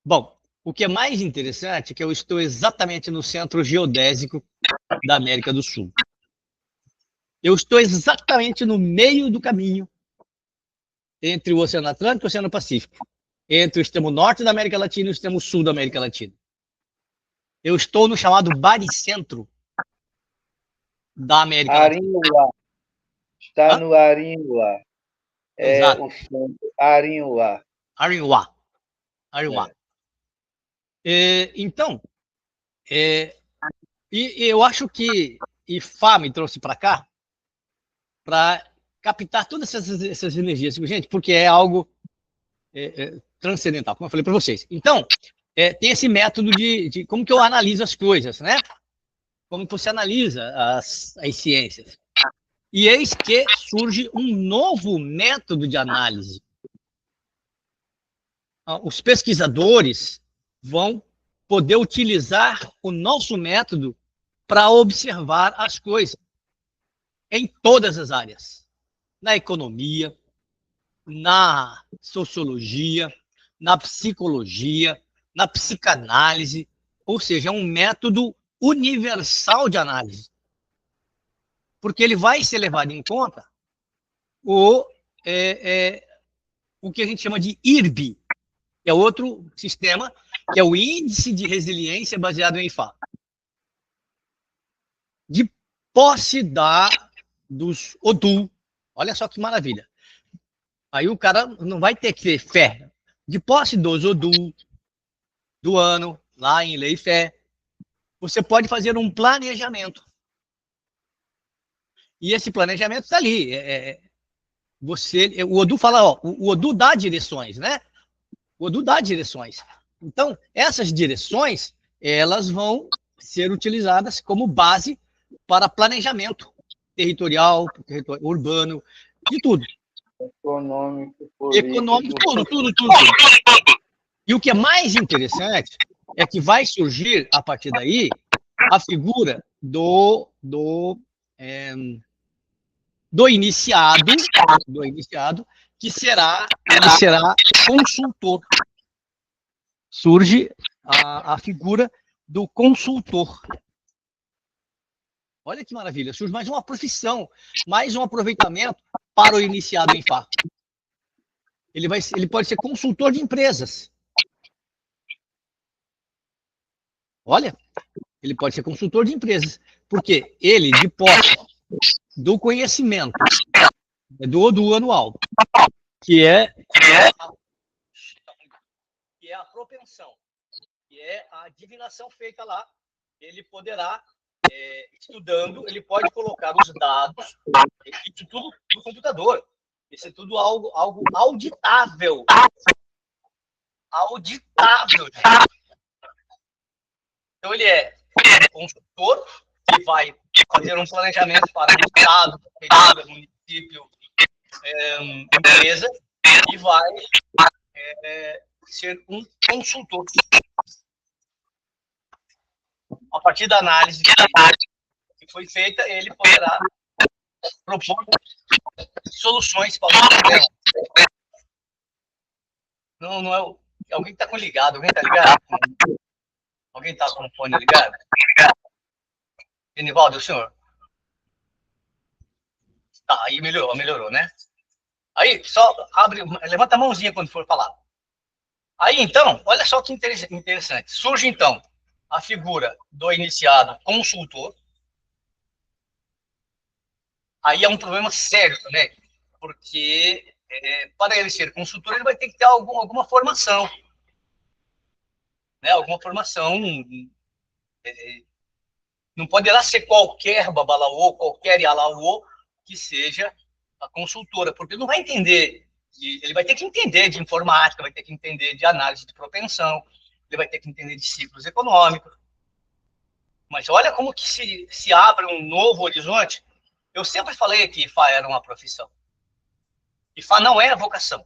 Bom, o que é mais interessante é que eu estou exatamente no centro geodésico da América do Sul. Eu estou exatamente no meio do caminho entre o Oceano Atlântico e o Oceano Pacífico, entre o extremo norte da América Latina e o extremo sul da América Latina. Eu estou no chamado baricentro da América Latina. Arinho lá. Está Hã? no Arinho lá. É Exato. o centro. Arinho lá. Arinhuá. Arinhuá. É. Então, e eu acho que Ifá me trouxe para cá para captar todas essas energias. Gente, porque é algo transcendental, como eu falei para vocês. Então, tem esse método de como que eu analiso as coisas, né? Como que você analisa as ciências. E eis que surge um novo método de análise. Os pesquisadores vão poder utilizar o nosso método para observar as coisas em todas as áreas. Na economia, na sociologia, na psicologia, na psicanálise, ou seja, é um método universal de análise, porque ele vai ser levado em conta o, o que a gente chama de IRB, que é outro sistema, que é o Índice de Resiliência baseado em IFA. De posse dos ODU, olha só que maravilha. Aí o cara não vai ter que ter fé. De posse dos ODU do ano, lá em Lei e Fé, você pode fazer um planejamento. E esse planejamento está ali. O ODU fala, o ODU dá direções, né? O ODU dá direções. Então, essas direções, elas vão ser utilizadas como base para planejamento territorial, urbano, de tudo. Econômico, Econômico, político. tudo. E o que é mais interessante é que vai surgir, a partir daí, a figura do iniciado, que ele será consultor. Surge a figura do consultor. Olha que maravilha, surge mais uma profissão, mais um aproveitamento para o iniciado em Fá. Ele pode ser consultor de empresas. Olha, ele pode ser consultor de empresas, porque ele, de posse do conhecimento do anual, que é a propensão, que é a divinação feita lá, ele poderá, estudando, ele pode colocar os dados, isso tudo no computador. Isso é tudo algo auditável. Auditável. Então, ele é um consultor que vai fazer um planejamento para o Estado, prefeitura, município, empresa, e vai ser um consultor. A partir da análise que foi feita, ele poderá propor soluções para o problema. Não é alguém está com ligado, alguém está ligado? Alguém está com o fone ligado? Genivaldo, o senhor? Tá, aí melhorou, né? Aí, só levanta a mãozinha quando for falar. Aí, então, olha só que interessante. Surge, então, a figura do iniciado consultor. Aí é um problema sério também, porque para ele ser consultor, ele vai ter que ter alguma formação. Né? Alguma formação. Não poderá ser qualquer babalaô, qualquer ialaô que seja a consultora, porque não vai entender, ele vai ter que entender de informática, vai ter que entender de análise de propensão, ele vai ter que entender de ciclos econômicos. Mas olha como que se abre um novo horizonte. Eu sempre falei que IFA era uma profissão. IFA não é vocação.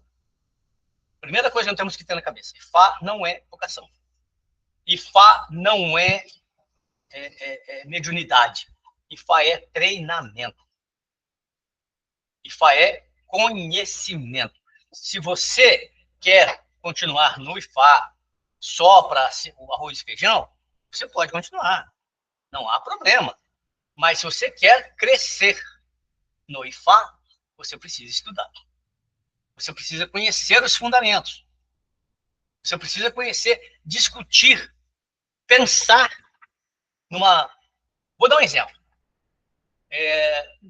Primeira coisa que nós temos que ter na cabeça, IFA não é vocação. IFA não é mediunidade. IFA é treinamento. IFA é conhecimento. Se você quer continuar no IFA, só para o arroz e feijão, você pode continuar. Não há problema. Mas se você quer crescer no IFA, você precisa estudar. Você precisa conhecer os fundamentos. Você precisa conhecer, discutir, pensar numa... Vou dar um exemplo.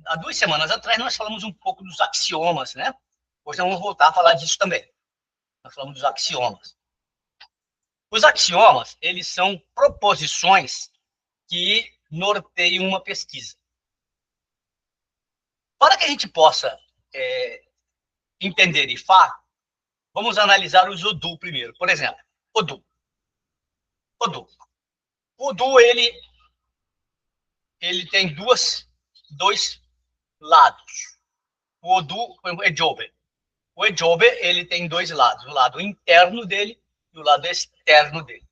Há 2 semanas atrás, nós falamos um pouco dos axiomas, né? Hoje nós vamos voltar a falar disso também. Nós falamos dos axiomas. Os axiomas, eles são proposições que norteiam uma pesquisa. Para que a gente possa entender IFA, vamos analisar os Odoo primeiro. Por exemplo, Odoo. Odoo, ele tem dois lados. O Odoo, o Ejobe. O Ejobe, ele tem dois lados. O lado interno dele e o lado externo dele.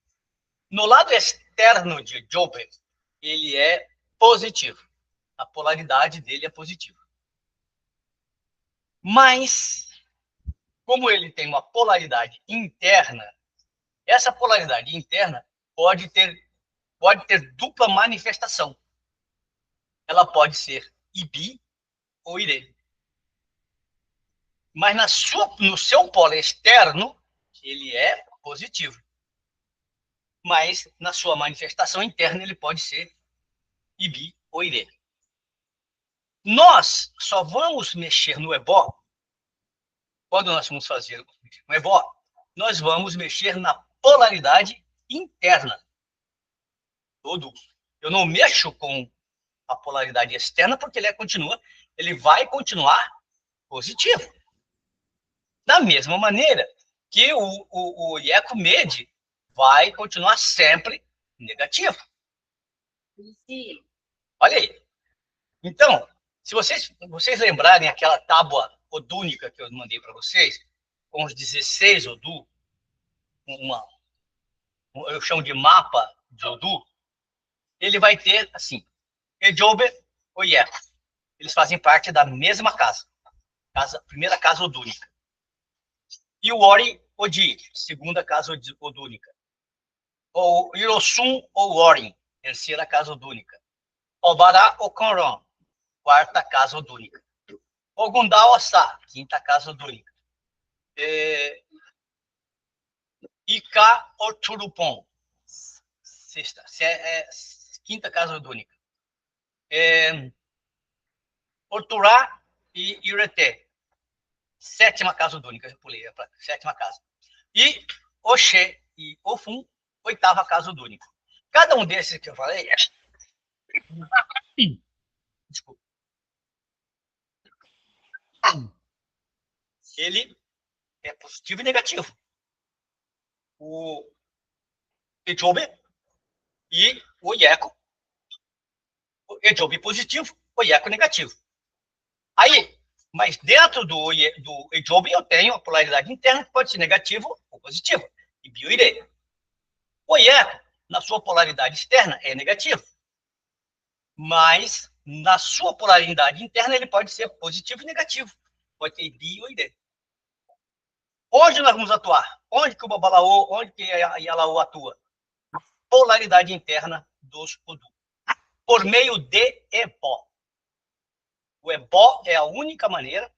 No lado externo de Ejobe, ele é positivo. A polaridade dele é positiva. Mas, como ele tem uma polaridade interna, essa polaridade interna pode ter dupla manifestação. Ela pode ser IB ou IRE. Mas no seu polo externo, ele é positivo. Mas na sua manifestação interna, ele pode ser IB ou IRE. Nós só vamos mexer no EBO, quando nós vamos fazer o EBO, nós vamos mexer na polaridade interna. Eu não mexo com a polaridade externa, porque ele vai continuar positivo. Da mesma maneira que o IECO-MED vai continuar sempre negativo. Sim. Olha aí. Então, se vocês lembrarem aquela tábua odúnica que eu mandei para vocês, com os 16 Odoo, eu chamo de mapa de Odoo, ele vai ter, assim, Ejobe ou IECO. Eles fazem parte da mesma casa. Primeira casa odúnica. E o Ori Odi, segunda casa odúnica. Ou Hirosun ou Orin, terceira casa odúnica. Obara ou Conron, quarta casa odúnica. Ogundá Ossá, quinta casa odúnica. Ika ou Turupon, quinta casa odúnica. Oturá e Ireté, sétima casa odúnica, eu pulei, sétima casa. E Oxê e Ofum, oitava casa odúnica. Cada um desses que eu falei, desculpa, ele é positivo e negativo. O Ejobe e o IECO. O Ejobe positivo, o IECO negativo. Aí, mas dentro do Ejobe eu tenho a polaridade interna, que pode ser negativo ou positivo, e bioirê. O IECO, na sua polaridade externa, é negativo. Mas, na sua polaridade interna, ele pode ser positivo e negativo. Pode ter bi ou ide. Onde nós vamos atuar? Onde que o Babalaô, onde que a Yalaô atua? Polaridade interna dos Odoo. Por meio de EBO. O EBO é a única maneira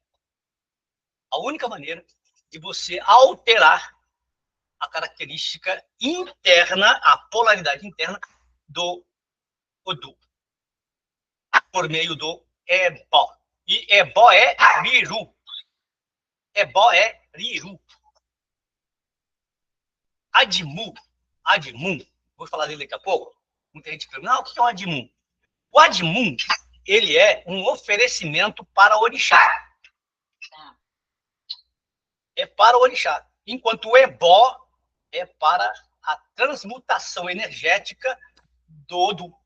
de você alterar a característica interna, a polaridade interna do Odoo. Por meio do EBO. E EBO é Riru. EBO é Riru. Admun, vou falar dele daqui a pouco. Muita gente pergunta, não, o que é um Admun? O Admun, ele é um oferecimento para o orixá. É para o orixá. Enquanto o Ebó é para a transmutação energética do Odoo,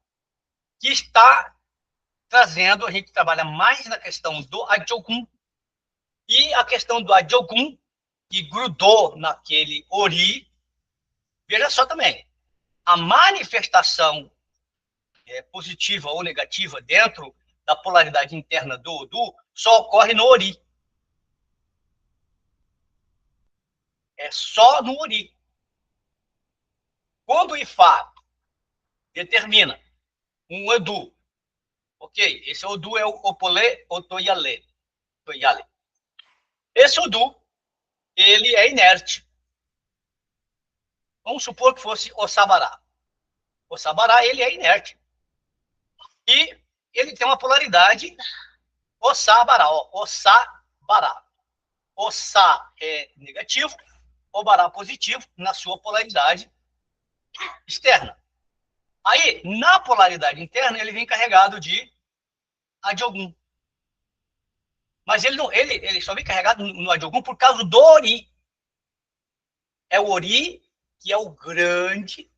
que está trazendo, a gente trabalha mais na questão do Adjogun, e a questão do Adjogun, que grudou naquele Ori. Veja só também, a manifestação positiva ou negativa dentro da polaridade interna do Odoo só ocorre no Ori. É só no Ori. Quando o IFA determina um ODU, ok, esse ODU é o Opolé Otoyale. Esse ODU, ele é inerte. Vamos supor que fosse o Sabará. O Sabará, ele é inerte. E ele tem uma polaridade Ossá-Bará. Ossá-Bará. Ossá é negativo, o Bará positivo na sua polaridade externa. Aí, na polaridade interna, ele vem carregado de Adiogun. Mas ele só vem carregado no Adiogun por causa do Ori. É o Ori que é o grande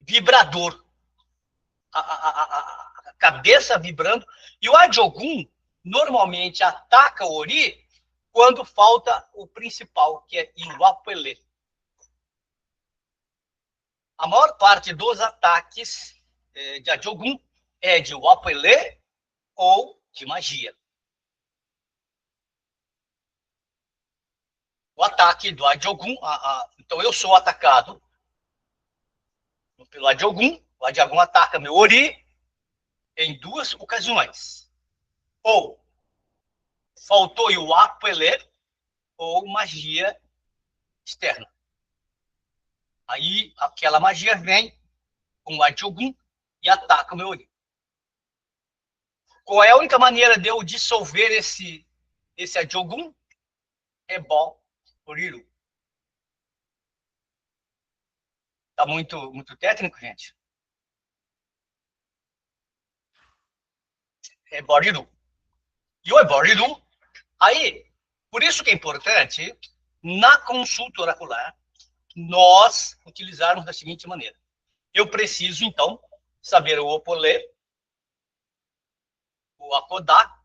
vibrador. A cabeça vibrando. E o Adiogun normalmente ataca o Ori quando falta o principal, que é Iwapelê. A maior parte dos ataques de Adiogun é de Iwapelê ou de magia. O ataque do Adiogun, então eu sou atacado pelo Adiogun, o Adiogun ataca meu Ori em duas ocasiões. Ou faltou Iwapelê ou magia externa. Aí aquela magia vem com o Adiogun e ataca o meu Ori. Qual é a única maneira de eu dissolver esse Adiogun? É bom Oriru. Tá muito técnico, gente? É Boriru. E o Boriru, aí, por isso que é importante, na consulta oracular, nós utilizarmos da seguinte maneira. Eu preciso, então, saber o Opolê, o Akodá,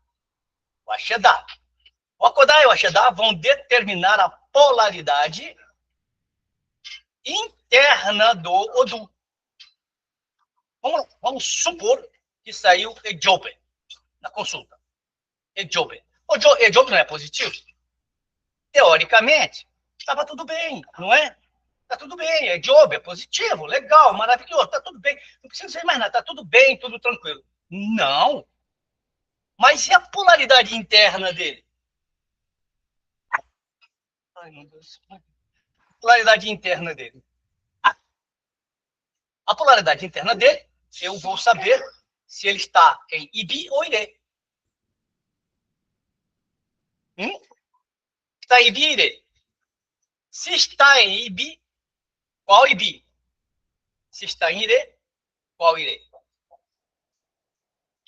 o Axedá. O Akodá e o Axedá vão determinar a polaridade interna do Odu. Vamos supor que saiu Ejobe na consulta. Ejobe. O Ejobe não é positivo? Teoricamente, estava tudo bem, não é? Está tudo bem, é Ejobe, é positivo, legal, maravilhoso, está tudo bem. Não precisa dizer mais nada, está tudo bem, tudo tranquilo. Não. Mas e a polaridade interna dele? Ai, meu Deus. Polaridade interna dele. A polaridade interna dele, eu vou saber se ele está em Ibi ou Ire. Está em Ibi ou Ire? Se está em Ibi, qual Ibi? Se está em Ire, qual Ire?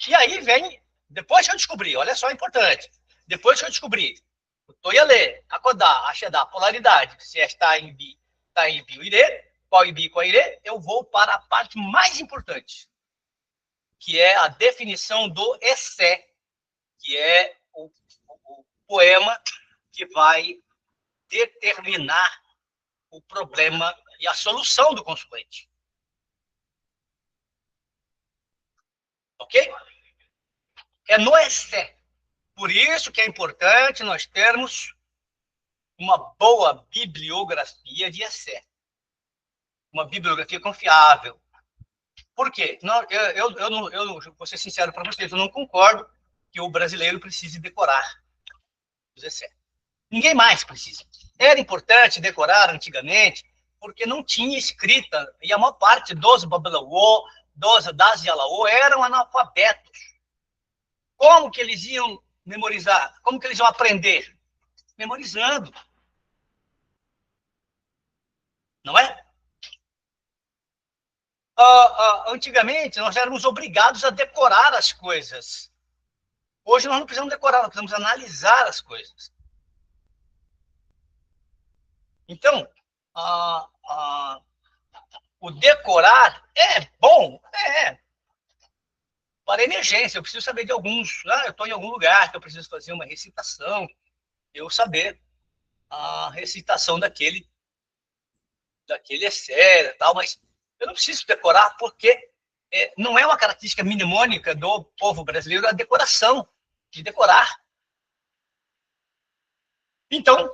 E aí vem, depois que eu descobri, olha só, importante. Depois que eu descobri o Toyale, Akodá, Axedá, polaridade, se está em Ibi ou Ire, qual Ibi, qual Ire, eu vou para a parte mais importante, que é a definição do Essé, que é o poema que vai determinar o problema e a solução do consulente. Ok? É no Essé. Por isso que é importante nós termos uma boa bibliografia de Essé. Uma bibliografia confiável. Por quê? Não, eu vou ser sincero para vocês, eu não concordo que o brasileiro precise decorar os Essé. Ninguém mais precisa. Era importante decorar antigamente, porque não tinha escrita, e a maior parte dos Babalaô, das Yalaô, eram analfabetos. Como que eles iam memorizar? Como que eles iam aprender? Memorizando. Não é? Antigamente, nós éramos obrigados a decorar as coisas. Hoje nós não precisamos decorar, nós precisamos analisar as coisas. Então, o decorar é bom, para emergência. Eu preciso saber de alguns. Eu estou em algum lugar que eu preciso fazer uma recitação, eu saber a recitação daquele Essé, tal, mas eu não preciso decorar porque não é uma característica mnemônica do povo brasileiro a decoração, de decorar. Então,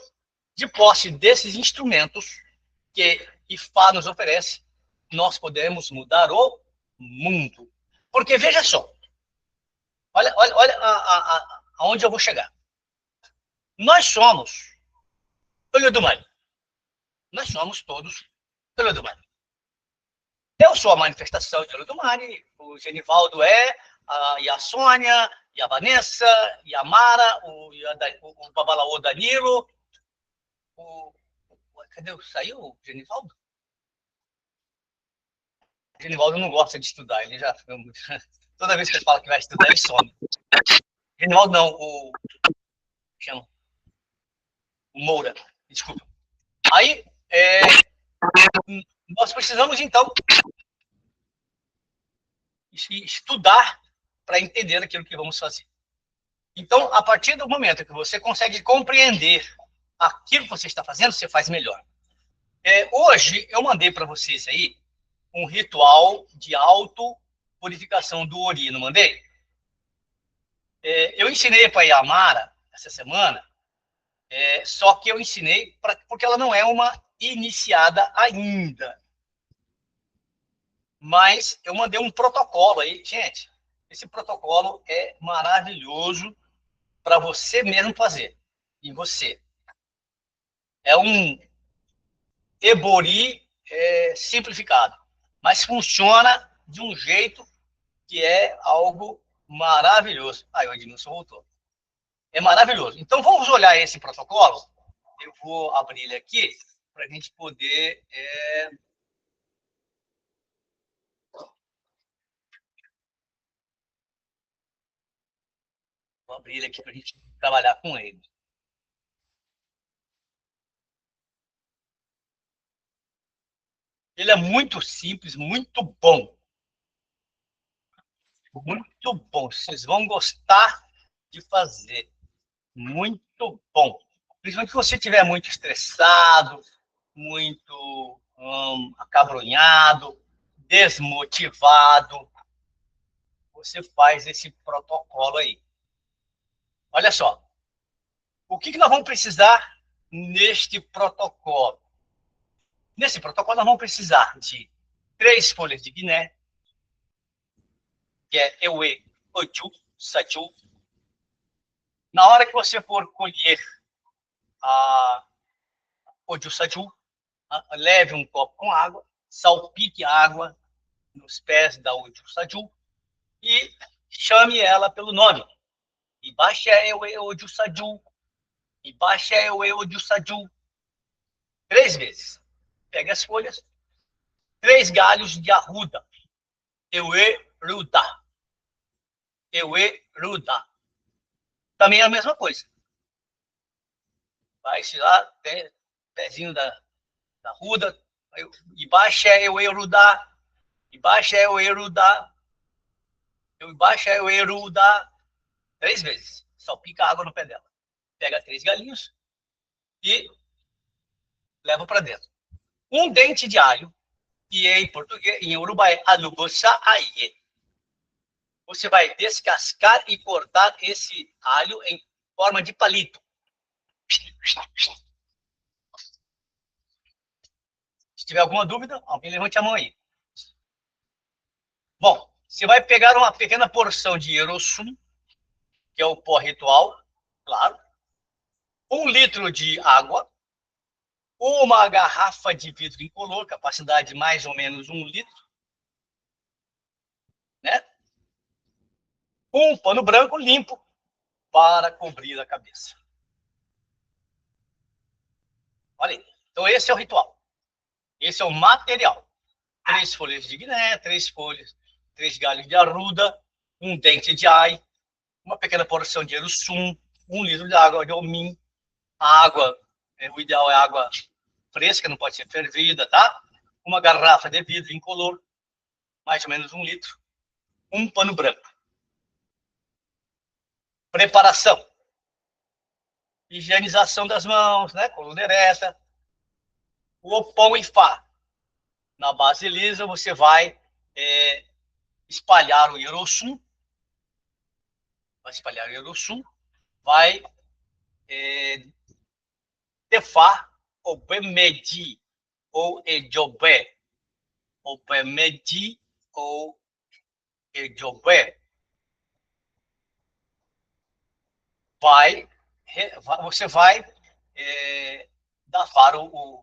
de posse desses instrumentos, que IFA nos oferece, nós podemos mudar o mundo. Porque, veja só, olha aonde eu vou chegar. Nós somos olho do mal. Nós somos todos olho do mal. Eu sou a manifestação de olho do mal, o Genivaldo e a Sônia, e a Vanessa, e a Mara, o Babalaô Danilo, cadê? Saiu o Genivaldo? O Genivaldo não gosta de estudar, ele já... Toda vez que ele fala que vai estudar, ele some. Genivaldo não, chama? O Moura, desculpa. Aí, nós precisamos, então, estudar para entender aquilo que vamos fazer. Então, a partir do momento que você consegue compreender aquilo que você está fazendo, você faz melhor. Hoje, eu mandei para vocês aí um ritual de auto-purificação do Ori, não mandei? Eu ensinei para a Yamara essa semana, só que eu ensinei porque ela não é uma iniciada ainda. Mas eu mandei um protocolo aí. Gente, esse protocolo é maravilhoso para você mesmo fazer. E você. É um Ebori simplificado. Mas funciona de um jeito que é algo maravilhoso. O Ednilson voltou. É maravilhoso. Então, vamos olhar esse protocolo. Eu vou abrir ele aqui para a gente poder... Vou abrir ele aqui para a gente trabalhar com ele. Ele é muito simples, muito bom. Muito bom. Vocês vão gostar de fazer. Muito bom. Principalmente se você estiver muito estressado, muito acabrunhado, desmotivado, você faz esse protocolo aí. Olha só. O que nós vamos precisar neste protocolo? Nesse protocolo, nós vamos precisar de 3 folhas de guiné, que é Ewe, Oju, Saju. Na hora que você for colher a Oju Saju, leve um copo com água, salpique a água nos pés da Oju Saju e chame ela pelo nome. Ibaixa Ewe Oju Saju. Ibaixa Ewe Oju Saju. 3 vezes. Pega as folhas, 3 galhos de arruda. Ewe Ruda. Ewe Ruda. Também é a mesma coisa. Vai lá, tem pezinho da ruda, Ibaixa Ewe Ruda. Ibaixa Ewe Ruda. Ibaixa Ewe Ruda. 3 vezes. Salpica água no pé dela. Pega 3 galinhos e leva para dentro. Um dente de alho, que em português, em Urubá é alubosa aie. Você vai descascar e cortar esse alho em forma de palito. Se tiver alguma dúvida, alguém levante a mão aí. Bom, você vai pegar uma pequena porção de Erosum, que é o pó ritual, claro. 1 litro de água. Uma garrafa de vidro incolor, capacidade de mais ou menos 1 litro. Né? Um pano branco limpo para cobrir a cabeça. Olha aí. Então, esse é o ritual. Esse é o material. 3 folhas de guiné, 3 galhos de arruda, um dente de ai, uma pequena porção de erussum, 1 litro de água de almim. A água, o ideal é água fresca, não pode ser fervida, tá? Uma garrafa de vidro incolor, mais ou menos 1 litro. Um pano branco. Preparação. Higienização das mãos, né? Coluna ereta. O opão e fá. Na base lisa, você vai espalhar o Erosum. Vai espalhar o Erosum. Vai tefar ou bemedi. ou Ejobé, ou Pemedi, ou Ejobé. Você vai dar faro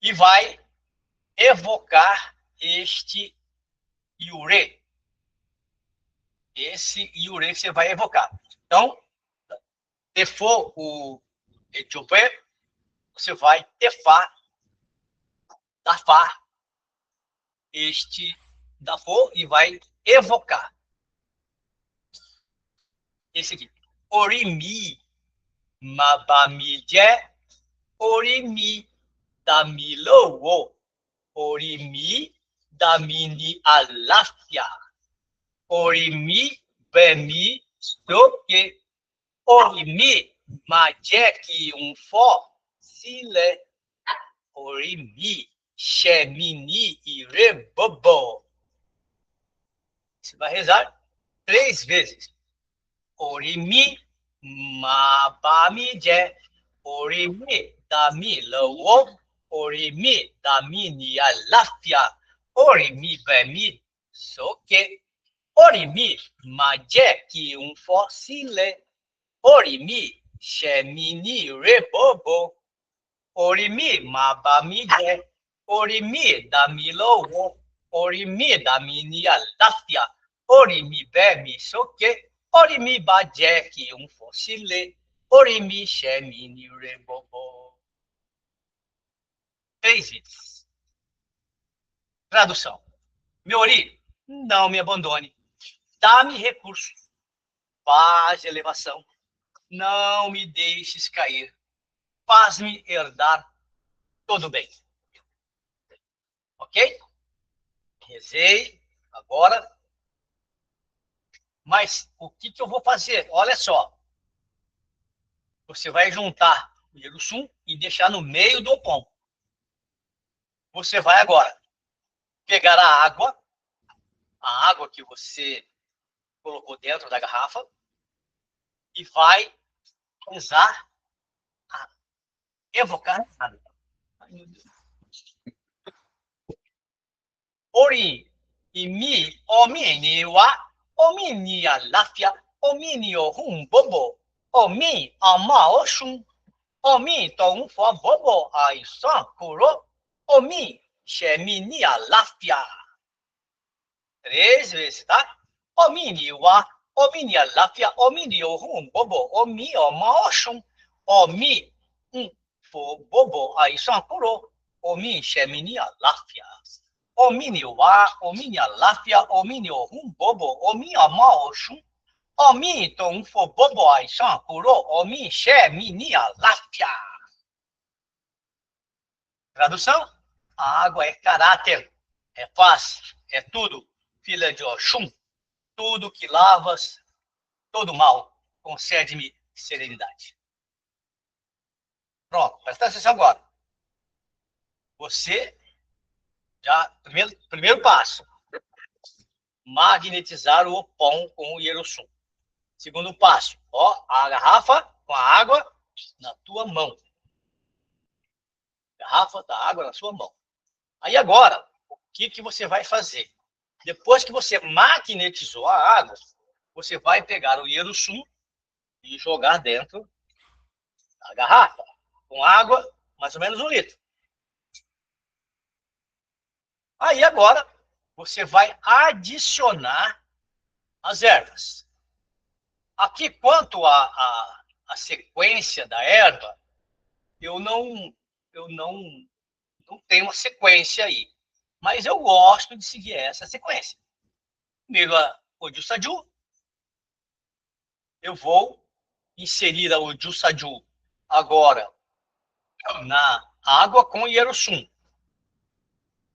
e vai evocar este Yuré. Esse Yuré que você vai evocar. Então, se for o Ejobé, você vai dar este Dafô e vai evocar esse aqui. Orimi, Mabamijé, Orimi, Damilowo, Orimi, Damini Aláfia, Orimi, Bemi, Soke, Orimi, Majeki, Sile, Orimi, Shemini e Rebobo. Você vai rezar 3 vezes. Orimi, Mabamije, Orimi, Dami Lowo, Orimi, Dami Nialafia, Orimi, Bemi, Soke, Orimi, Maje, que fossile, Orimi, Shemini, Rebobo, Orimi, Mabamije, Orimi, Dami Lowo, Orimi, Dami Nialafia, Orimi, Bemi, Soke, Orimi Bajek, fossile, Orimi Shemini Rebobo. 3 itens. Tradução. Meori, não me abandone. Dá-me recursos. Paz e elevação. Não me deixes cair. Faz-me herdar todo bem. Ok? Rezei. Agora. Mas o que eu vou fazer? Olha só. Você vai juntar o Yerussum e deixar no meio do pão. Você vai agora pegar a água que você colocou dentro da garrafa e vai usar a evocar nada. Ori, imi, omini wa, omini alafia, omini ohun bobo, omi ama oshun, omi tohun fo bobo àìsàn kúrò, omi shemi ni alafia. 3 vezes, tá? Omini wa, omini alafia, omini ohun bobo, omi ama oshun, omi fo bobo àìsàn kúrò, omi shemi ni alafia. Omini wa, omini alafia, omini ohun bobo, omi ama oshun, omi tohun fo bobo àìsàn kúrò, omi shemi ni alafia. Tradução? A água é caráter, é paz, é tudo. Filha de Oxum, tudo que lavas, todo mal, concede-me serenidade. Pronto, presta atenção agora. Você já, primeiro passo, magnetizar o pão com o Yerussum. Segundo passo, ó, a garrafa com a água na tua mão. Garrafa da água na sua mão. Aí agora, o que você vai fazer? Depois que você magnetizou a água, você vai pegar o Yerussum e jogar dentro da garrafa com água, mais ou menos 1 litro. Aí agora, você vai adicionar as ervas. Aqui, quanto à sequência da erva, eu não tenho uma sequência aí. Mas eu gosto de seguir essa sequência. Primeiro, o Jussaju. Eu vou inserir o Jussaju agora na água com Yerussum.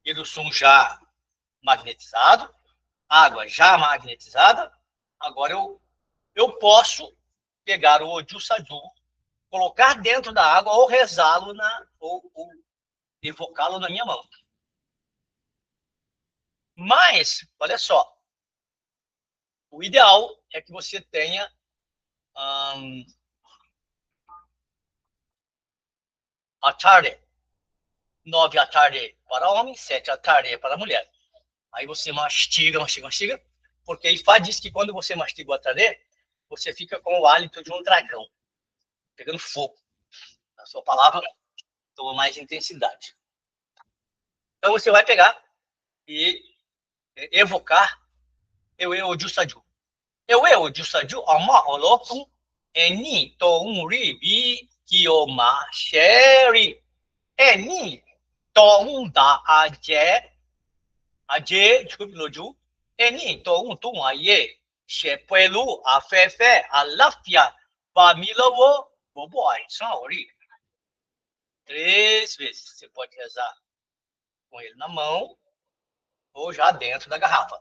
Yerussum já magnetizado, água já magnetizada. Agora eu posso pegar o Jussaju, colocar dentro da água ou rezá-lo ou evocá-lo na minha mão. Mas, olha só, o ideal é que você tenha à tarde. 9 à tarde para homem, 7 à tarde para mulher. Aí você mastiga, mastiga, mastiga, porque Ifá diz que quando você mastiga o atardê, você fica com o hálito de um dragão, pegando fogo. A sua palavra toma mais intensidade. Então você vai pegar e evocar eu Jusaju. Eu Jusaju, ama olotum, eni to un ribi, kioma sheri, eni to un da aje, desculpe, loju, eni to un tum aye, shepelu, afefe, alafia, bamilovo, boboai, saori. 3 vezes. Você pode rezar com ele na mão ou já dentro da garrafa.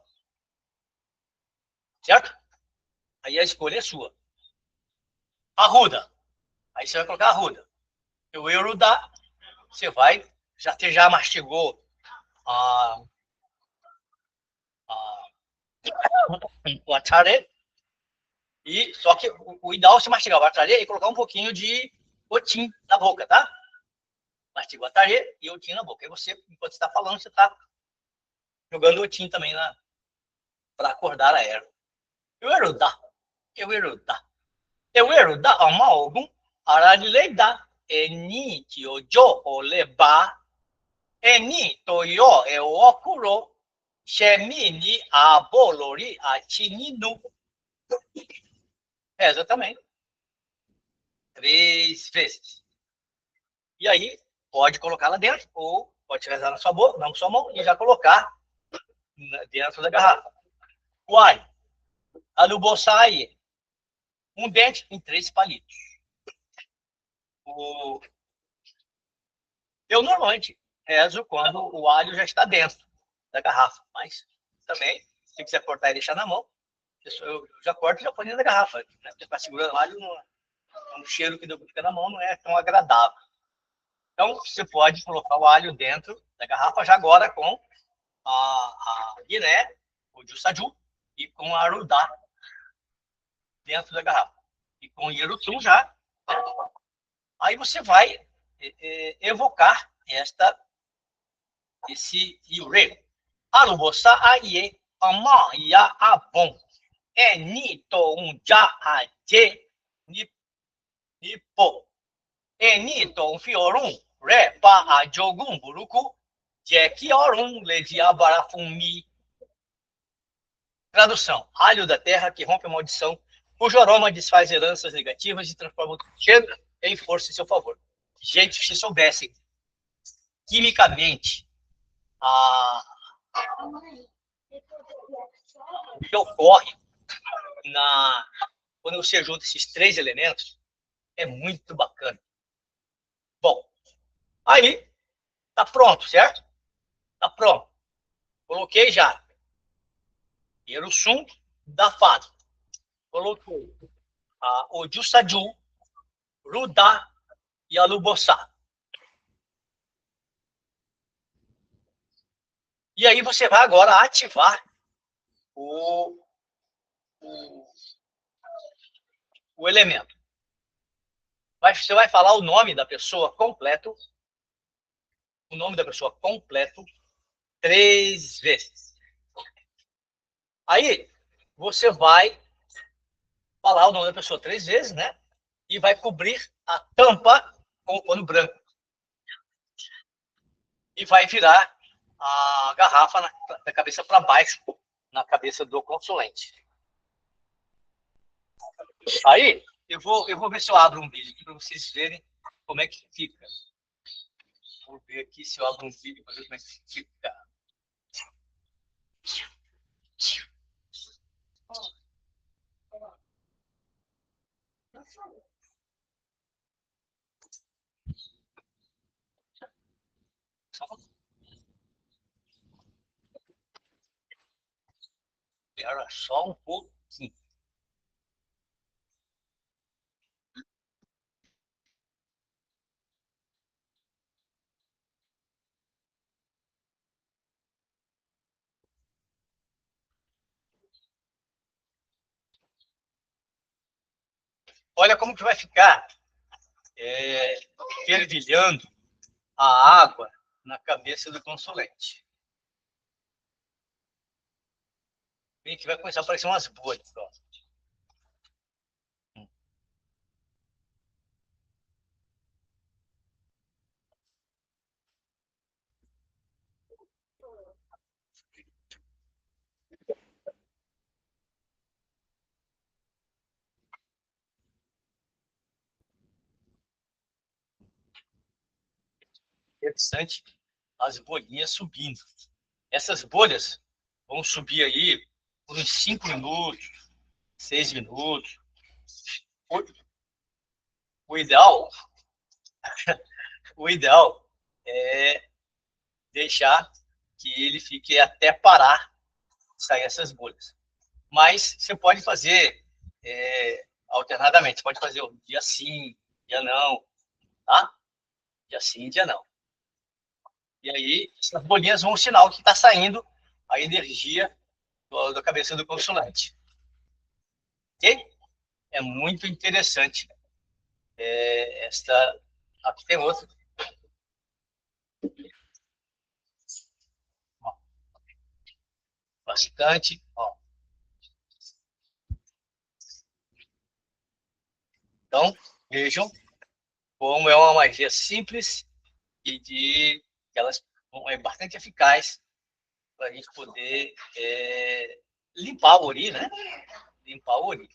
Certo? Aí a escolha é sua. Arruda. Aí você vai colocar arruda. O euro dá, você vai, você já mastigou a, a, o atare, e só que o ideal é você mastigar o atare e colocar um pouquinho de otim na boca, tá? Mastiga o atare e otim na boca. E você, enquanto você está falando, você está jogando otim também para acordar a erva. O euro dá. O euro dá. O euro dá ama algum. Aralileda. Eni que ojo oleba. Eni toyo e okuro. Shemini abolori achininu. Reza também. 3 vezes. E aí, pode colocar lá dentro, ou pode rezar na sua boca, na sua mão, e já colocar dentro da garrafa. Uai, alubossai, um dente em 3 palitos. Eu normalmente rezo quando o alho já está dentro da garrafa, mas também, se quiser cortar e deixar na mão, eu já corto e já põe dentro da garrafa. Né? Porque ficar segurando o alho, o cheiro que fica na mão não é tão agradável. Então, você pode colocar o alho dentro da garrafa já agora com a guiné, o jussaju, e com a arudá dentro da garrafa. E com o ierutum já. Né? Aí você vai evocar esse iure. Arubosa aie, ama ya abon. Eni to un ja aje, nipo. Eni to un fiorum, re pa a jogun buruku, jeki orum ledi abarafumi. Tradução: alho da terra que rompe a maldição, cujo aroma desfaz heranças negativas e transforma o cheiro em força em seu favor. Gente, se soubessem quimicamente o que ocorre quando você junta esses 3 elementos, é muito bacana. Bom, aí tá pronto, certo? Tá pronto. Coloquei já. Yerusum da fada. Coloquei o Jussaju, Rudá e Alubossá. E aí você vai agora ativar o elemento. Você vai falar o nome da pessoa completo, 3 vezes. Aí você vai falar o nome da pessoa 3 vezes, né? E vai cobrir a tampa com o pano branco. E vai virar a garrafa da cabeça para baixo, na cabeça do consulente. Aí, eu vou ver se eu abro um vídeo aqui para vocês verem como é que fica. Vou ver aqui se eu abro um vídeo para ver como é que fica. Espera só um pouquinho. Olha como que vai ficar fervilhando a água na cabeça do consulente. Vem que vai começar a aparecer umas bolhas. Ó. Interessante, as bolinhas subindo. Essas bolhas vão subir aí por uns 5 minutos, 6 minutos. O ideal, o ideal é deixar que ele fique até parar de sair essas bolhas. Mas você pode fazer alternadamente. Você pode fazer um dia sim, dia não, tá? Dia sim, dia não. E aí, essas bolinhas vão sinal que está saindo a energia da cabeça do consulente. Ok? É muito interessante. Aqui tem outra. Ó, bastante. Ó. Então, vejam como é uma magia simples e elas é bastante eficaz para a gente poder limpar o ori, né? Limpar o ori.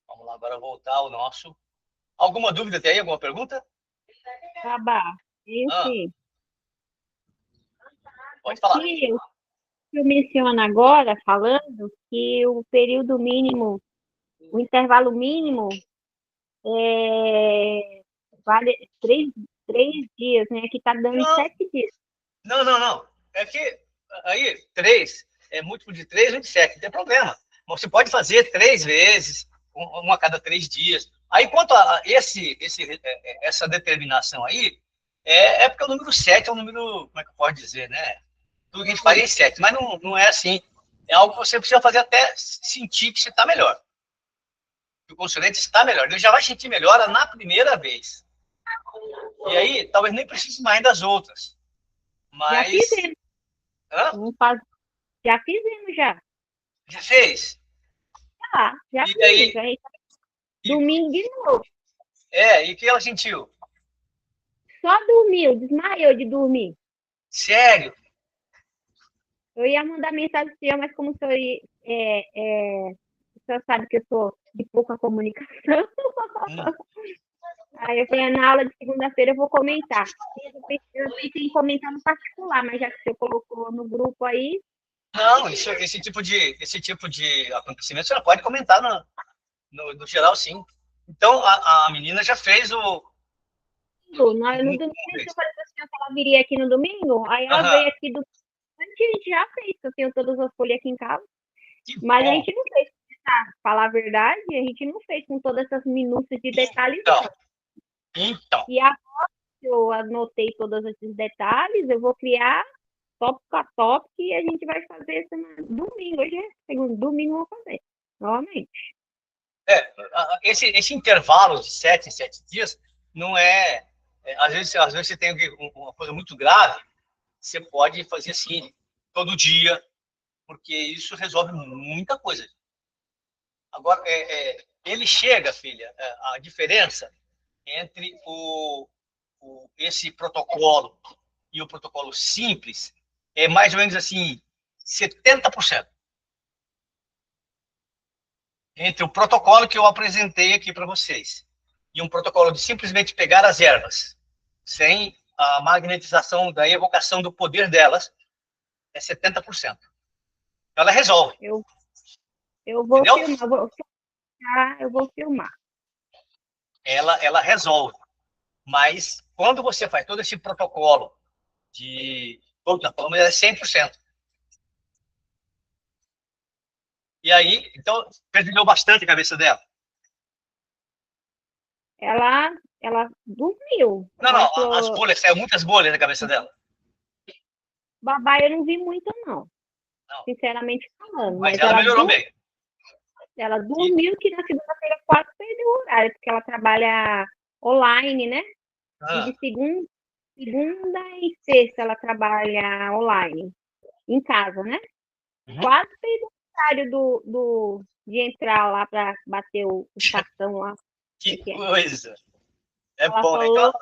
Vamos lá agora voltar ao nosso. Alguma dúvida tem aí? Alguma pergunta? Babá, esse Pode falar. aqui, eu menciono agora, falando que o período mínimo, o intervalo mínimo vale 3 dias, né? Que está dando Não. 7 dias. Não. É que aí 3 é múltiplo de 3 ou de 7, não tem problema. Você pode fazer 3 vezes, uma a cada 3 dias. Aí, quanto a essa determinação aí, é porque o número 7 é um número, como é que eu posso dizer, né? Tudo que a gente faria em 7, mas não é assim. É algo que você precisa fazer até sentir que você está melhor. Que o consulente está melhor. Ele já vai sentir melhora na primeira vez. E aí, talvez nem precise mais das outras. Mas... Já fizemos. Já fizemos, já. Já fez? Já e fiz. Aí, domingo de novo. E o que ela sentiu? Só dormiu, desmaiou de dormir. Sério? Eu ia mandar mensagem para você, mas como o senhor, o senhor sabe que eu sou de pouca comunicação. Aí eu falei, na aula de segunda-feira eu vou comentar. Eu pensei em comentar no particular, mas já que você colocou no grupo aí... Não, esse tipo de acontecimento você não pode comentar no geral, sim. Então, a menina já fez o... No domingo, eu falei para que ela viria aqui no domingo, aí ela veio aqui do... A gente já fez, eu tenho todas as folhas aqui em casa, mas a gente não fez, pra falar a verdade, a gente não fez com todas essas minúcias de detalhes. Então. E agora que eu anotei todos esses detalhes, eu vou criar tópico a tópico e a gente vai fazer domingo. Hoje é segundo, domingo eu vou fazer, novamente. Esse intervalo de 7 em 7 dias não é... às vezes você tem uma coisa muito grave, você pode fazer assim, todo dia, porque isso resolve muita coisa. Agora, ele chega, filha, a diferença entre esse protocolo e o protocolo simples é mais ou menos assim, 70%. Entre o protocolo que eu apresentei aqui para vocês e um protocolo de simplesmente pegar as ervas, sem a magnetização da evocação do poder delas, é 70%. Ela resolve. Eu vou filmar, eu vou filmar. Ela resolve. Mas quando você faz todo esse protocolo de toda a forma, é 100%. E aí, então, fervilhou bastante a cabeça dela. Ela dormiu. Não, falou... as bolhas, saiu muitas bolhas da cabeça dela. Babá, eu não vi muito, não. Sinceramente falando. Mas ela melhorou bem. Ela dormiu que na segunda-feira quase perdeu o horário, porque ela trabalha online, né? E de segunda e sexta ela trabalha online, em casa, né? Quase perdeu o horário de entrar lá para bater o cartão lá. Que coisa! É Ela bom, né? falou,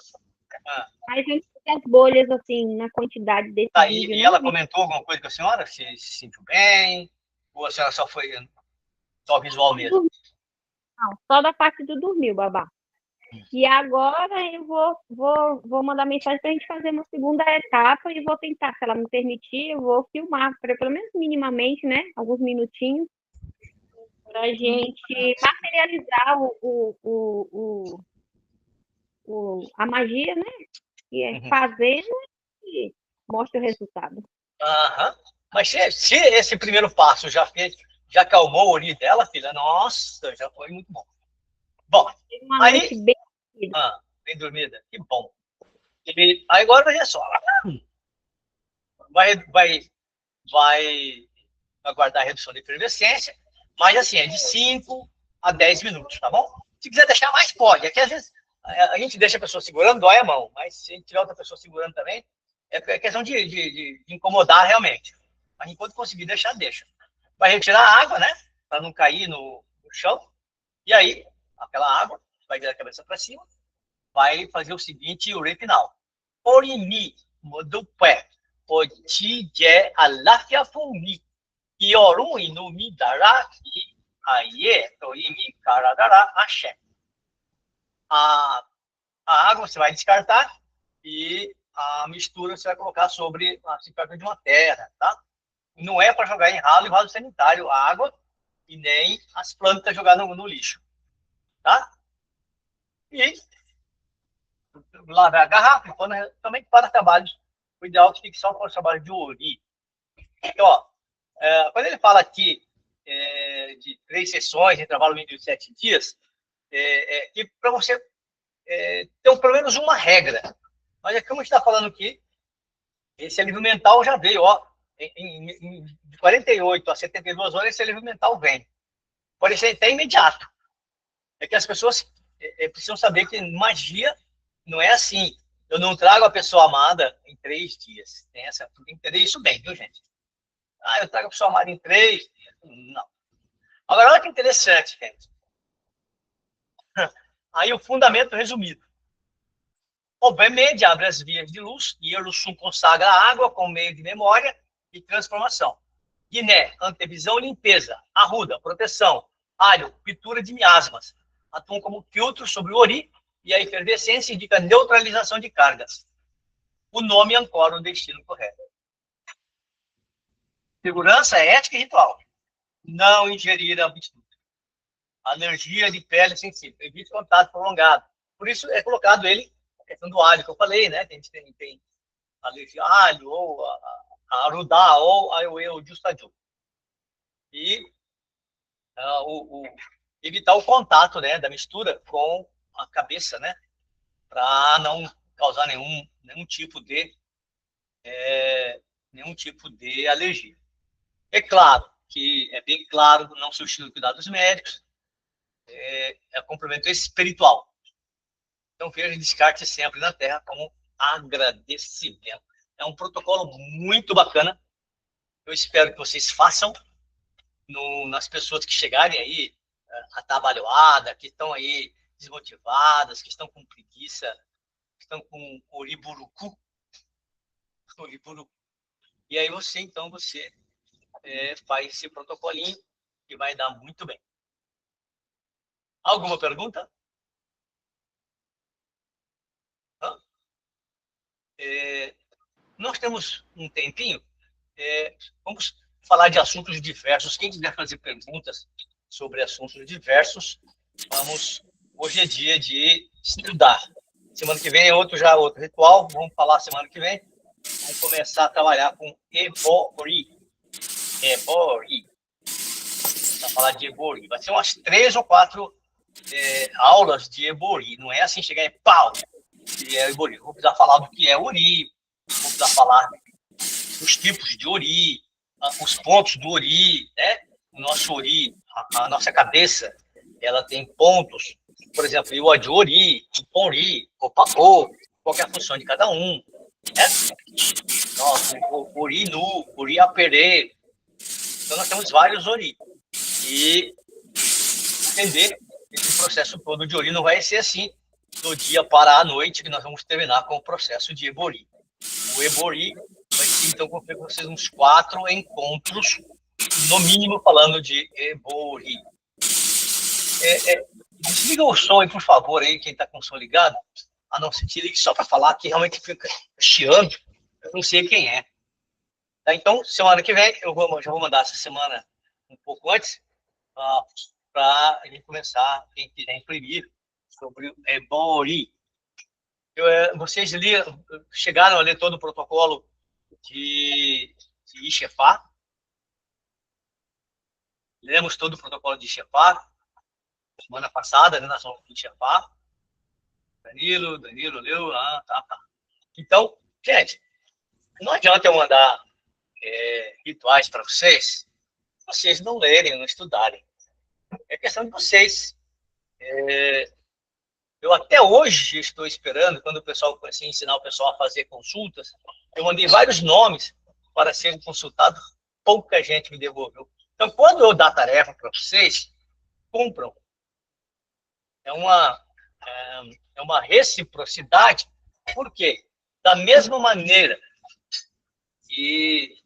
mas eu as bolhas, assim, na quantidade desse vídeo, E né? ela comentou alguma coisa com a senhora? Se sentiu bem? Ou a senhora só foi só visual mesmo? Não, só da parte do dormir, babá. E agora eu vou mandar mensagem para a gente fazer uma segunda etapa e vou tentar, se ela me permitir, eu vou filmar, pelo menos minimamente, né? Alguns minutinhos, para a gente materializar a magia, né? Que é fazendo e mostra o resultado. Mas se esse primeiro passo já acalmou o ori dela, filha, nossa, já foi muito bom. Bom, uma aí... noite bem bem dormida, que bom. E aí agora, olha só, vai aguardar a redução da efervescência, mas assim, é de 5 a 10 minutos, tá bom? Se quiser deixar mais, pode. Aqui, às vezes, a gente deixa a pessoa segurando, dói a mão, mas se tiver outra pessoa segurando também, é questão de incomodar realmente. Mas enquanto conseguir deixar, deixa. Vai retirar a água, né? Para não cair no chão. E aí, aquela água vai virar a cabeça para cima, vai fazer o seguinte, o final. Orimi, do pé, oti je alafia fumi, iorun inumi dara ki aie toimi karadara axé. A água você vai descartar e a mistura você vai colocar sobre a superfície de uma terra, tá? Não é para jogar em ralo e vaso sanitário a água e nem as plantas jogar no lixo, tá? E lavar a garrafa, quando também para trabalhos, o ideal é que fique só para o trabalho de ori. Então, ó, quando ele fala aqui de 3 sessões, intervalo mínimo de 7 dias, que para você ter pelo menos uma regra. Mas é como a gente está falando aqui, esse alívio mental já veio, ó, de 48 a 72 horas, esse alívio mental vem. Pode ser até imediato. É que as pessoas precisam saber que magia não é assim. Eu não trago a pessoa amada em 3 dias. Tem que entender isso bem, viu, gente? Eu trago a pessoa amada em 3 dias. Não. Agora, olha que interessante, gente. Aí o fundamento resumido. Obviamente, abre as vias de luz, e Yerusum consagra a água como meio de memória e transformação. Guiné, antevisão e limpeza. Arruda, proteção. Alho, pintura de miasmas. Atuam como filtro sobre o ori, e a efervescência indica neutralização de cargas. O nome ancora o destino correto. Segurança, ética e ritual. Não ingerir a mistura. Alergia de pele sensível. Evite contato prolongado. Por isso é colocado ele, a questão do alho que eu falei, né? A gente tem alergia a alho, ou a arudá, ou a eu justaju. E evitar o contato, né, da mistura com a cabeça, né? Para não causar nenhum tipo de alergia. É claro que é bem claro, não substitui cuidados médicos, é complemento espiritual. Então, veja e descarte sempre na Terra como agradecimento. É um protocolo muito bacana. Eu espero que vocês façam nas pessoas que chegarem aí atabalhoadas, que estão aí desmotivadas, que estão com preguiça, que estão com oriburucu. E aí você faz esse protocolinho que vai dar muito bem. Alguma pergunta? Nós temos um tempinho. Vamos falar de assuntos diversos. Quem quiser fazer perguntas sobre assuntos diversos, hoje é dia de estudar. Semana que vem é outro ritual. Vamos falar semana que vem. Vamos começar a trabalhar com Ebori. Vamos falar de Ebori. Vai ser umas 3 ou 4 aulas de Ebori. Não é assim chegar em pau. Que é Ebori. Vou precisar falar do que é Ori. Vou precisar falar dos tipos de Ori, os pontos do Ori, né? O nosso Ori a nossa cabeça, ela tem pontos, por exemplo, o Ori, o Pori, o Papô, qual é a função de cada um. Né? Nossa, o Ori Nu, Ori Aperê. Então, nós temos vários Ori. E entender esse processo todo de Ori não vai ser assim, do dia para a noite, que nós vamos terminar com o processo de Ebori. O Ebori vai ser, então, com vocês uns 4 encontros, no mínimo, falando de Ebori. Desliga o som aí, por favor, aí, quem está com o som ligado. Ah, não, se ligue só para falar, que realmente fica chiando. Eu não sei quem é. Tá, então, semana que vem, já vou mandar essa semana um pouco antes, para a gente começar, quem quiser imprimir, sobre o Ebori. Vocês chegaram a ler todo o protocolo de Ixefá? Lemos todo o protocolo de Ixefá, semana passada, né, nós falamos de Ixefá. Danilo leu, tá. Então, gente, não adianta eu mandar rituais para vocês não lerem, não estudarem. É questão de vocês. Eu até hoje estou esperando, quando o pessoal comecei a ensinar o pessoal a fazer consultas, eu mandei vários nomes para serem consultados, pouca gente me devolveu. Então, quando eu dar tarefa para vocês, cumpram. É uma reciprocidade, porque da mesma maneira que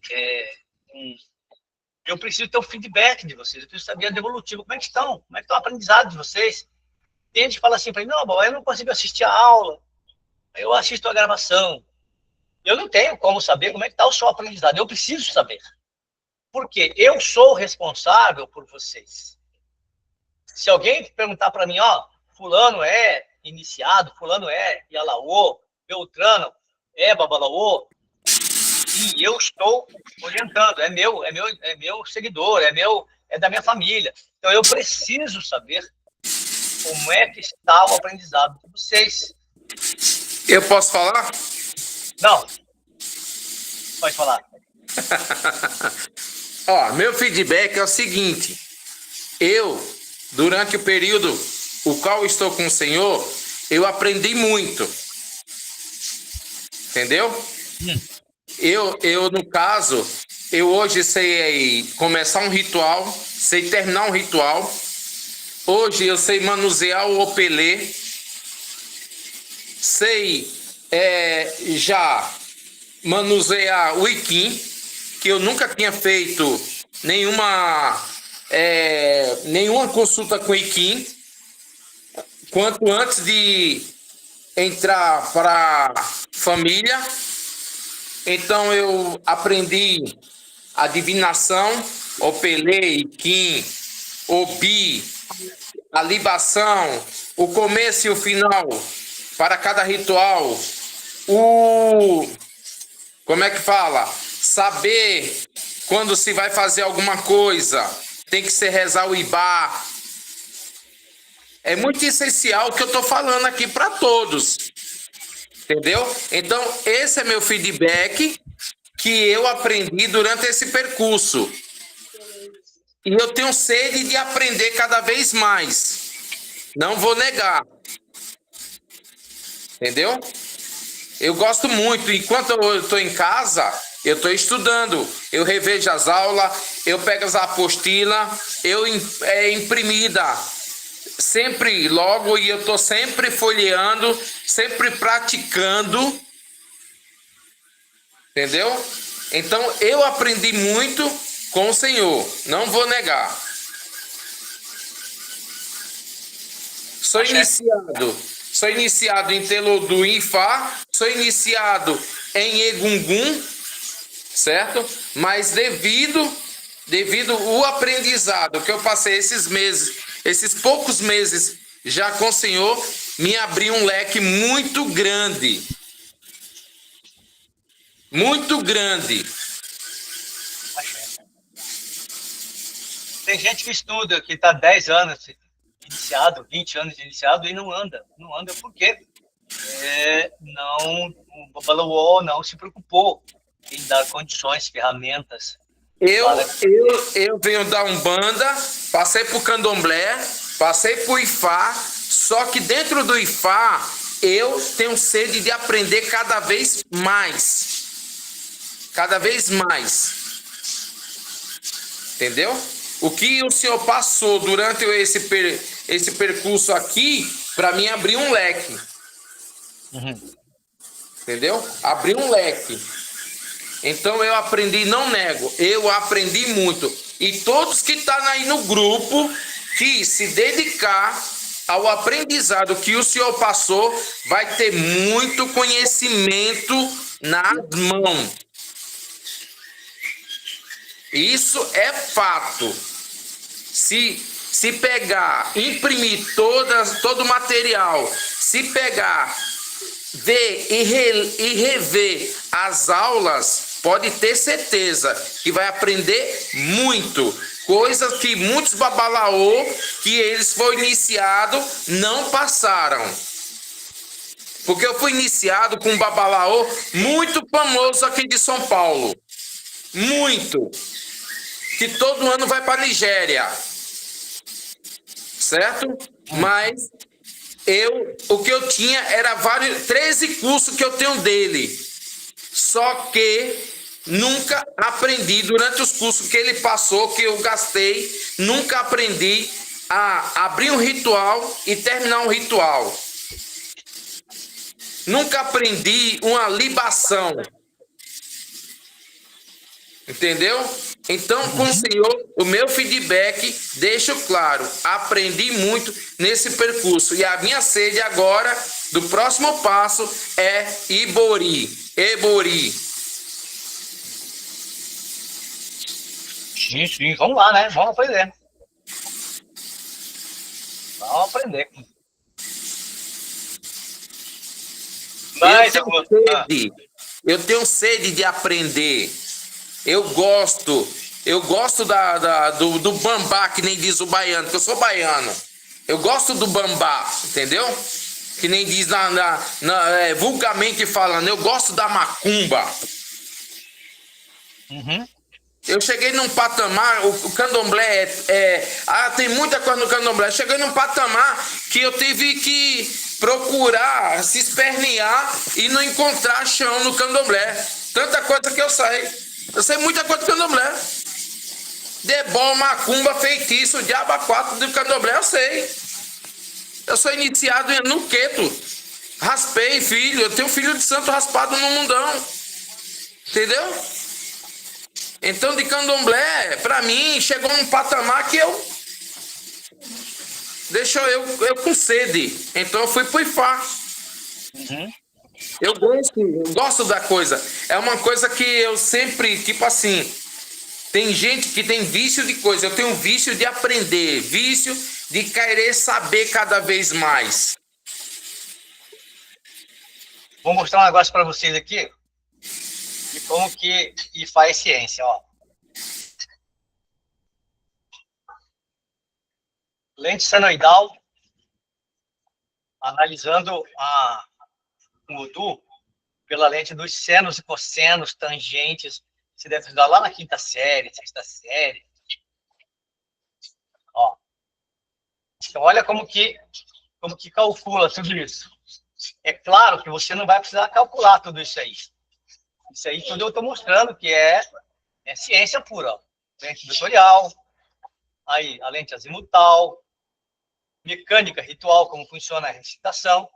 eu preciso ter o feedback de vocês, eu preciso saber a devolutiva, como é que estão o aprendizado de vocês. Tem gente que fala assim para mim, não, eu não consigo assistir a aula, eu assisto a gravação. Eu não tenho como saber como é que está o seu aprendizado, eu preciso saber. Porque eu sou responsável por vocês. Se alguém perguntar para mim, fulano é iniciado, fulano é Yalaô, Beltrano é Babalaô, e eu estou orientando, é meu seguidor, é da minha família. Então eu preciso saber como é que está o aprendizado de vocês. Eu posso falar? Não. Pode falar. Meu feedback é o seguinte. Durante o período o qual estou com o Senhor, eu aprendi muito. Entendeu? Eu, no caso, eu hoje sei começar um ritual, sei terminar um ritual. Hoje eu sei manusear o opelê, sei já manusear o Iquim, que eu nunca tinha feito nenhuma consulta com Iquim, quanto antes de entrar para a família. Então eu aprendi a divinação, opelê, Iquim, obi, a libação, o começo e o final para cada ritual, como é que fala? Saber quando se vai fazer alguma coisa, tem que se rezar o Ibá. É muito essencial o que eu estou falando aqui para todos, entendeu? Então, esse é meu feedback que eu aprendi durante esse percurso. E eu tenho sede de aprender cada vez mais. Não vou negar. Entendeu? Eu gosto muito. Enquanto eu estou em casa, eu estou estudando. Eu revejo as aulas, eu pego as apostilas, imprimida. Sempre logo, e eu estou sempre folheando, sempre praticando. Entendeu? Então, eu aprendi muito com o Senhor, não vou negar. Sou iniciado em Telodu e Ifá, sou iniciado em Egungun, certo? Mas devido o aprendizado que eu passei esses poucos meses já com o Senhor, me abriu um leque muito grande. Muito grande. Tem gente que estuda, que está 10 anos iniciado, 20 anos de iniciado e não anda. Não anda porque o Babalaô não se preocupou em dar condições, ferramentas Eu venho da Umbanda, passei por Candomblé, passei por Ifá, só que dentro do Ifá eu tenho sede de aprender cada vez mais. Cada vez mais. Entendeu? O que o senhor passou durante esse percurso aqui, para mim, abriu um leque. Entendeu? Abriu um leque. Então eu aprendi, não nego, eu aprendi muito. E todos que estão aí no grupo, que se dedicar ao aprendizado que o senhor passou, vai ter muito conhecimento nas mãos. Isso é fato. Se pegar, imprimir todo o material, se pegar, ver e rever as aulas, pode ter certeza que vai aprender muito. Coisas que muitos babalaô, que eles foram iniciados, não passaram. Porque eu fui iniciado com um babalaô muito famoso aqui de São Paulo. Muito. Que todo ano vai para a Nigéria. Certo? Mas o que eu tinha era 13 cursos que eu tenho dele. Só que nunca aprendi, durante os cursos que ele passou, que eu gastei, nunca aprendi a abrir um ritual e terminar um ritual. Nunca aprendi uma libação. Entendeu? Então, com o senhor, o meu feedback, deixo claro, aprendi muito nesse percurso. E a minha sede agora, do próximo passo, é Ibori. Sim, vamos lá, né? Vamos aprender. Vamos aprender. Eu tenho sede de aprender. Eu gosto do bambá, que nem diz o baiano, que eu sou baiano. Eu gosto do bambá, entendeu? Que nem diz vulgarmente falando, eu gosto da macumba. Eu cheguei num patamar, o candomblé tem muita coisa no candomblé. Cheguei num patamar que eu tive que procurar se espernear e não encontrar chão no candomblé. Tanta coisa que eu sei. Eu sei muita coisa do candomblé. Debol, macumba, feitiço, diabo 4 do candomblé, eu sei. Eu sou iniciado no queto. Raspei, filho. Eu tenho filho de santo raspado no mundão. Entendeu? Então, de candomblé, pra mim, chegou num patamar que deixou eu com sede. Então, eu fui pro Ifá. Eu gosto da coisa. É uma coisa que eu sempre, tipo assim, tem gente que tem vício de coisa. Eu tenho vício de aprender, vício de querer saber cada vez mais. Vou mostrar um negócio para vocês aqui de como que faz ciência, ó. Lente senoidal, analisando o Udu pela lente dos senos e cossenos, tangentes. Você deve estudar lá na quinta série, sexta série. Ó. Então, olha como que calcula tudo isso. É claro que você não vai precisar calcular tudo isso aí. Isso aí tudo eu estou mostrando que é ciência pura. Ó. Lente vetorial, aí a lente azimutal, mecânica ritual, como funciona a recitação.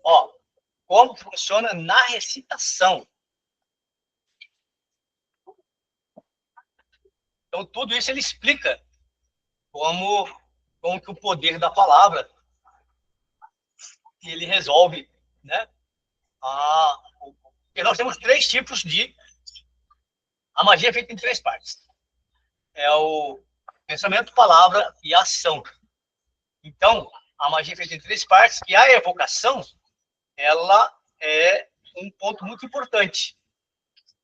Ó, como funciona na recitação. Então, tudo isso ele explica como que o poder da palavra ele resolve, né? Porque nós temos 3 tipos a magia é feita em 3 partes. É o pensamento, palavra e ação. Então, a magia é feita em 3 partes e a evocação, ela é um ponto muito importante.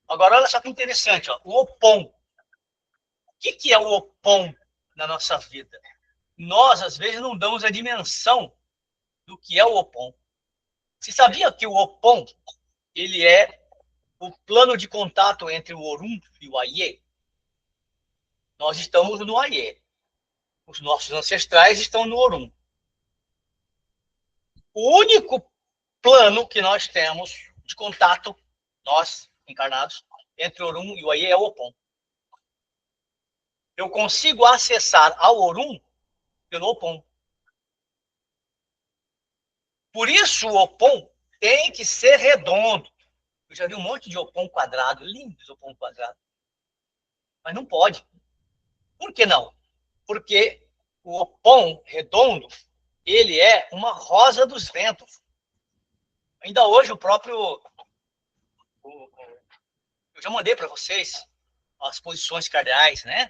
Agora, olha só que interessante, ó, o Opom. O que é o Opom na nossa vida? Nós, às vezes, não damos a dimensão do que é o Opom. Você sabia que o Opom, ele é o plano de contato entre o Orum e o Aie? nós estamos no Aie. Os nossos ancestrais estão no Orum. O único plano que nós temos de contato, nós, encarnados, entre o Orum e o Aie é o Opon. Eu consigo acessar ao Orum pelo Opon. Por isso o Opon tem que ser redondo. Eu já vi um monte de Opon quadrado, lindos Opon quadrado. Mas não pode. Por que não? Porque o Opon redondo, ele é uma rosa dos ventos. Ainda hoje o próprio... eu já mandei para vocês as posições cardeais, né?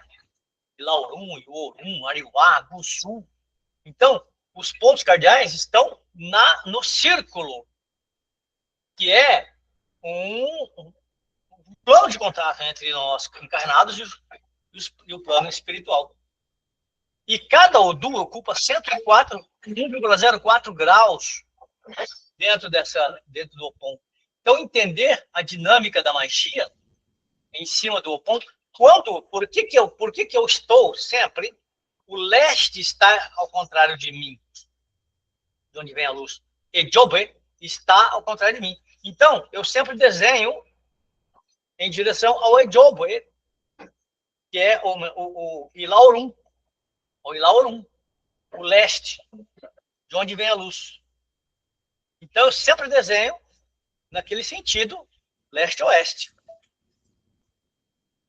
Laurum, Iorum, Ariuá, Gussu. Então, os pontos cardeais estão no círculo, que é um plano de contato entre nós encarnados e o plano espiritual. E cada Odu ocupa 104 graus dentro do Opon. Então, entender a dinâmica da magia em cima do Opon, por que eu estou sempre, o leste está ao contrário de mim, de onde vem a luz. E Jobe está ao contrário de mim. Então, eu sempre desenho em direção ao Ejobe, que é o Ilaurum, o leste, de onde vem a luz. Então, eu sempre desenho naquele sentido, leste-oeste.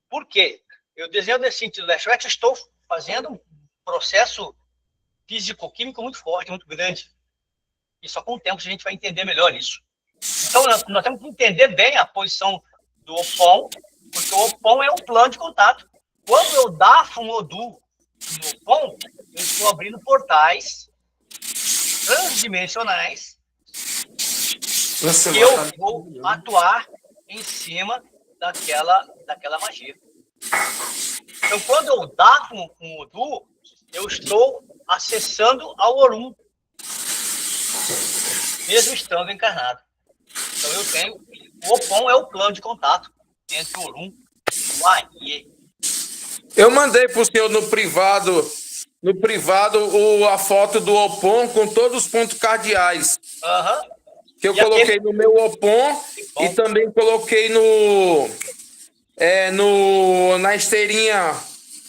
Por quê? Eu desenho nesse sentido leste-oeste, estou fazendo um processo físico-químico muito forte, muito grande. E só com o tempo a gente vai entender melhor isso. Então, nós temos que entender bem a posição do Opon, porque o Opon é um plano de contato. Quando eu dafo um Odu no Opon, eu estou abrindo portais transdimensionais e eu vou atuar em cima daquela magia. Então, quando eu dafo um Odu, eu estou acessando ao Orum, mesmo estando encarnado. Então, o Opon é o plano de contato entre o Orum e o Aie. Eu mandei para o senhor no privado a foto do Opon com todos os pontos cardeais. Que eu coloquei no meu Opon e também coloquei na esteirinha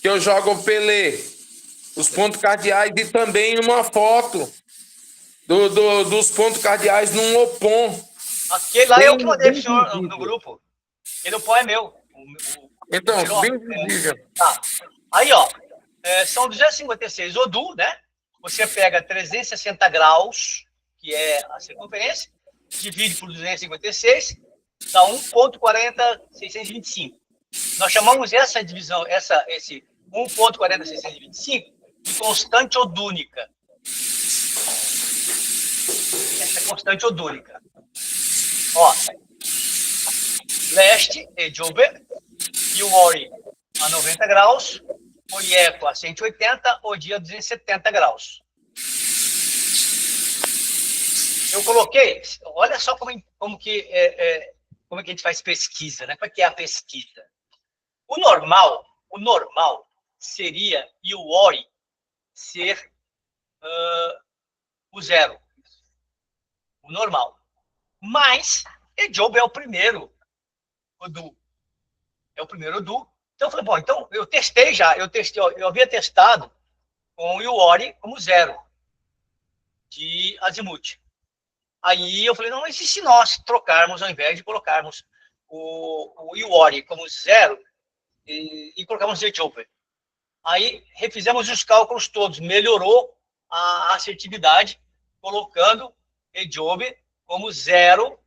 que eu jogo o Pelé, os pontos cardeais, e também uma foto dos pontos cardeais num Opon. Aquele lá eu que mandei pro senhor no grupo. Aquele Opon é meu. Então, bem visível. Tá. Aí, ó, são 256 Odu, né? Você pega 360 graus, que é a circunferência, divide por 256, dá 1,40625. Nós chamamos essa divisão, esse 1,40625 de constante odúnica. Essa é constante odúnica. Ó, leste, Ejobe, e o Ori a 90 graus, o Ieco a 180, o Dia a 270 graus. Eu coloquei, olha só como que a gente faz pesquisa, né? Como é que é a pesquisa? O normal seria e o Ori ser o zero. O normal. Mas Ejobe é o primeiro Odu. É o primeiro Odu. Então eu falei, bom, então eu havia testado com o Iori como zero de azimuth. Aí eu falei, não, mas e se nós trocarmos, ao invés de colocarmos o Iori como zero e colocarmos o Ejobe? Aí refizemos os cálculos todos, melhorou a assertividade, colocando Ejobe como zero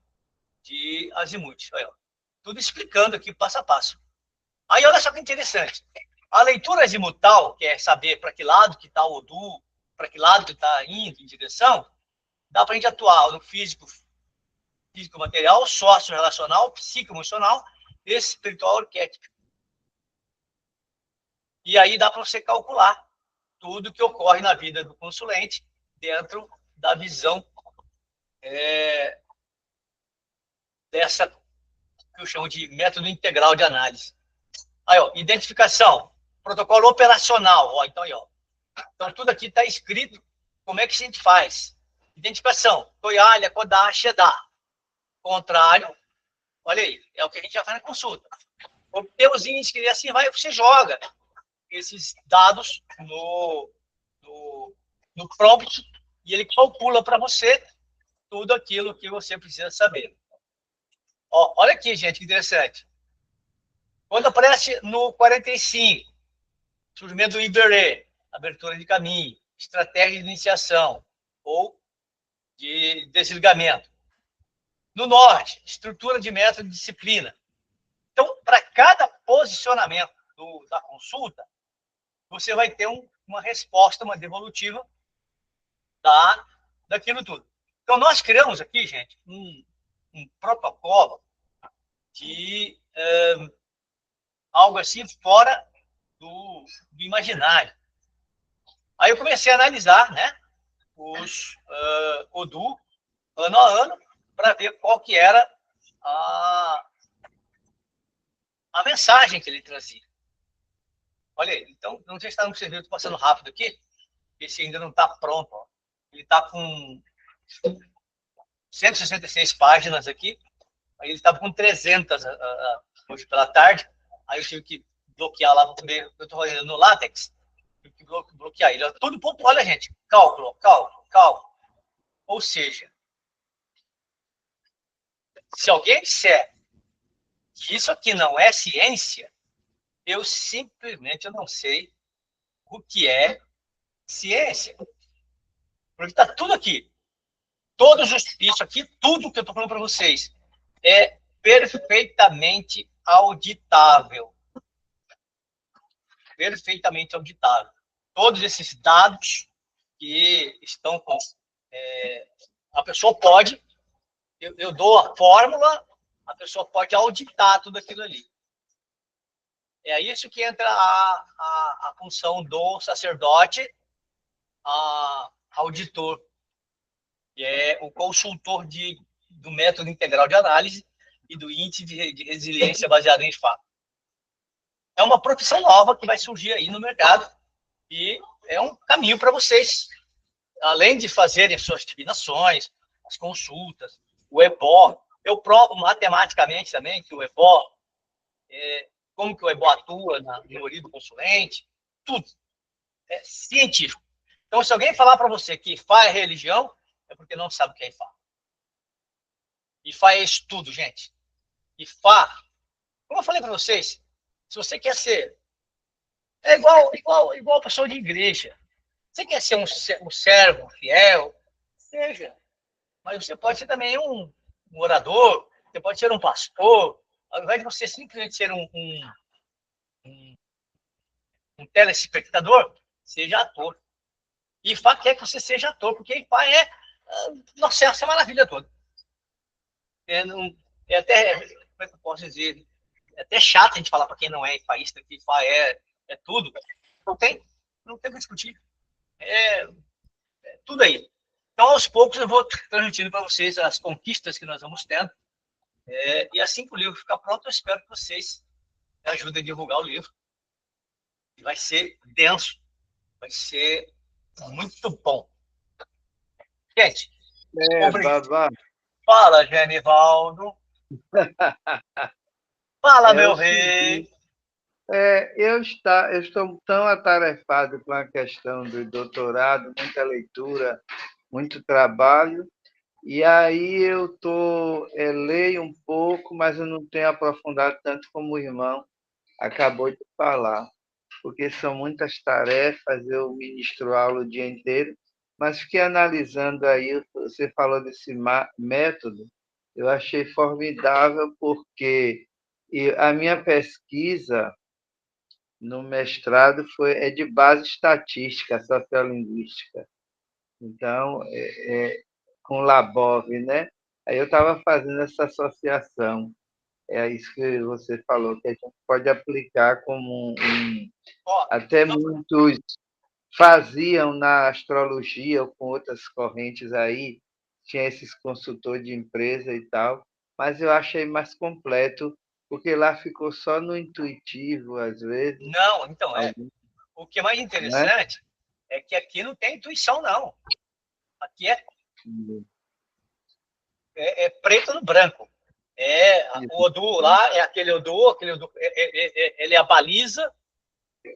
de azimuth. Aí, ó, tudo explicando aqui passo a passo. Aí olha só que interessante. A leitura azimutal, que é saber para que lado que está o Odu, para que lado que está indo em direção, dá para a gente atuar no físico-material, sócio-relacional, psico-emocional, espiritual, arquétipo. E aí dá para você calcular tudo que ocorre na vida do consulente dentro da visão dessa que eu chamo de método integral de análise. Aí, ó, identificação. protocolo operacional. Ó, então, aí, ó. Então, tudo aqui está escrito como é que a gente faz. Identificação, Toyalha, Kodá, Shedá. Contrário, olha aí, é o que a gente já faz na consulta. Obter os índices, e assim vai, você joga esses dados no prompt e ele calcula para você tudo aquilo que você precisa saber. Ó, olha aqui, gente, que interessante. Quando aparece no 45, surgimento do Iberê, abertura de caminho, estratégia de iniciação ou de desligamento. No norte, estrutura de método e disciplina. Então, para cada posicionamento da consulta, você vai ter uma resposta, uma devolutiva daquilo tudo. Então, nós criamos aqui, gente, um protocolo de algo assim fora do imaginário. Aí eu comecei a analisar, né, os ODU ano a ano para ver qual que era a mensagem que ele trazia. Olha aí, então, não sei se está no serviço, estou passando rápido aqui, esse ainda não está pronto. Ó. Ele está com 166 páginas aqui, aí ele estava com 300 hoje pela tarde, aí eu tive que bloquear lá, eu estou fazendo no LaTeX, tive que bloquear ele. Tudo ponto, olha, gente, cálculo. Ou seja, se alguém disser que isso aqui não é ciência, eu simplesmente não sei o que é ciência. Porque está tudo aqui. Isso aqui, tudo que eu estou falando para vocês, é perfeitamente auditável. Perfeitamente auditável. Todos esses dados que estão com... a pessoa pode... Eu dou a fórmula, a pessoa pode auditar tudo aquilo ali. É isso que entra a função do sacerdote, auditor, que é o consultor do método integral de análise e do índice de resiliência baseado em fato. É uma profissão nova que vai surgir aí no mercado e é um caminho para vocês, além de fazerem suas divinações, as consultas, o EBO. Eu provo matematicamente também que o EBO, como que o EBO atua na melhoria do consulente, tudo. É científico. Então, se alguém falar para você que IFA é religião, é porque não sabe o que é IFA. IFA é estudo, gente. IFA, como eu falei para vocês, se você quer ser... É igual pessoa de igreja. Você quer ser um servo fiel? Seja. Mas você pode ser também um orador, você pode ser um pastor, ao invés de você simplesmente ser um telespectador, seja ator. IFA quer que você seja ator, porque IFA nossa, essa maravilha toda. É até, como é que eu posso dizer? É até chato a gente falar para quem não é IFAísta que IFA é tudo. Não tem o que discutir. É tudo aí. Então, aos poucos, eu vou transmitindo para vocês as conquistas que nós vamos tendo. E assim que o livro ficar pronto, eu espero que vocês me ajudem a divulgar o livro. Vai ser denso, vai ser muito bom. Gente, Babá. Fala, Genivaldo. Fala, meu rei. Eu estou tão atarefado com a questão do doutorado, muita leitura, muito trabalho, e aí eu leio um pouco, mas eu não tenho aprofundado tanto como o irmão acabou de falar, porque são muitas tarefas, eu ministro aula o dia inteiro, mas fiquei analisando aí, você falou desse método, eu achei formidável, porque a minha pesquisa no mestrado é de base estatística, sociolinguística. Então, com Labov, né? Aí eu estava fazendo essa associação. É isso que você falou, que a gente pode aplicar como até muitos faziam na astrologia ou com outras correntes aí, tinha esses consultores de empresa e tal, mas eu achei mais completo porque lá ficou só no intuitivo, às vezes. Não, então, o que é mais Né? interessante é que aqui não tem intuição, não. Aqui é preto no branco. O Odu lá é aquele Odu ele é a baliza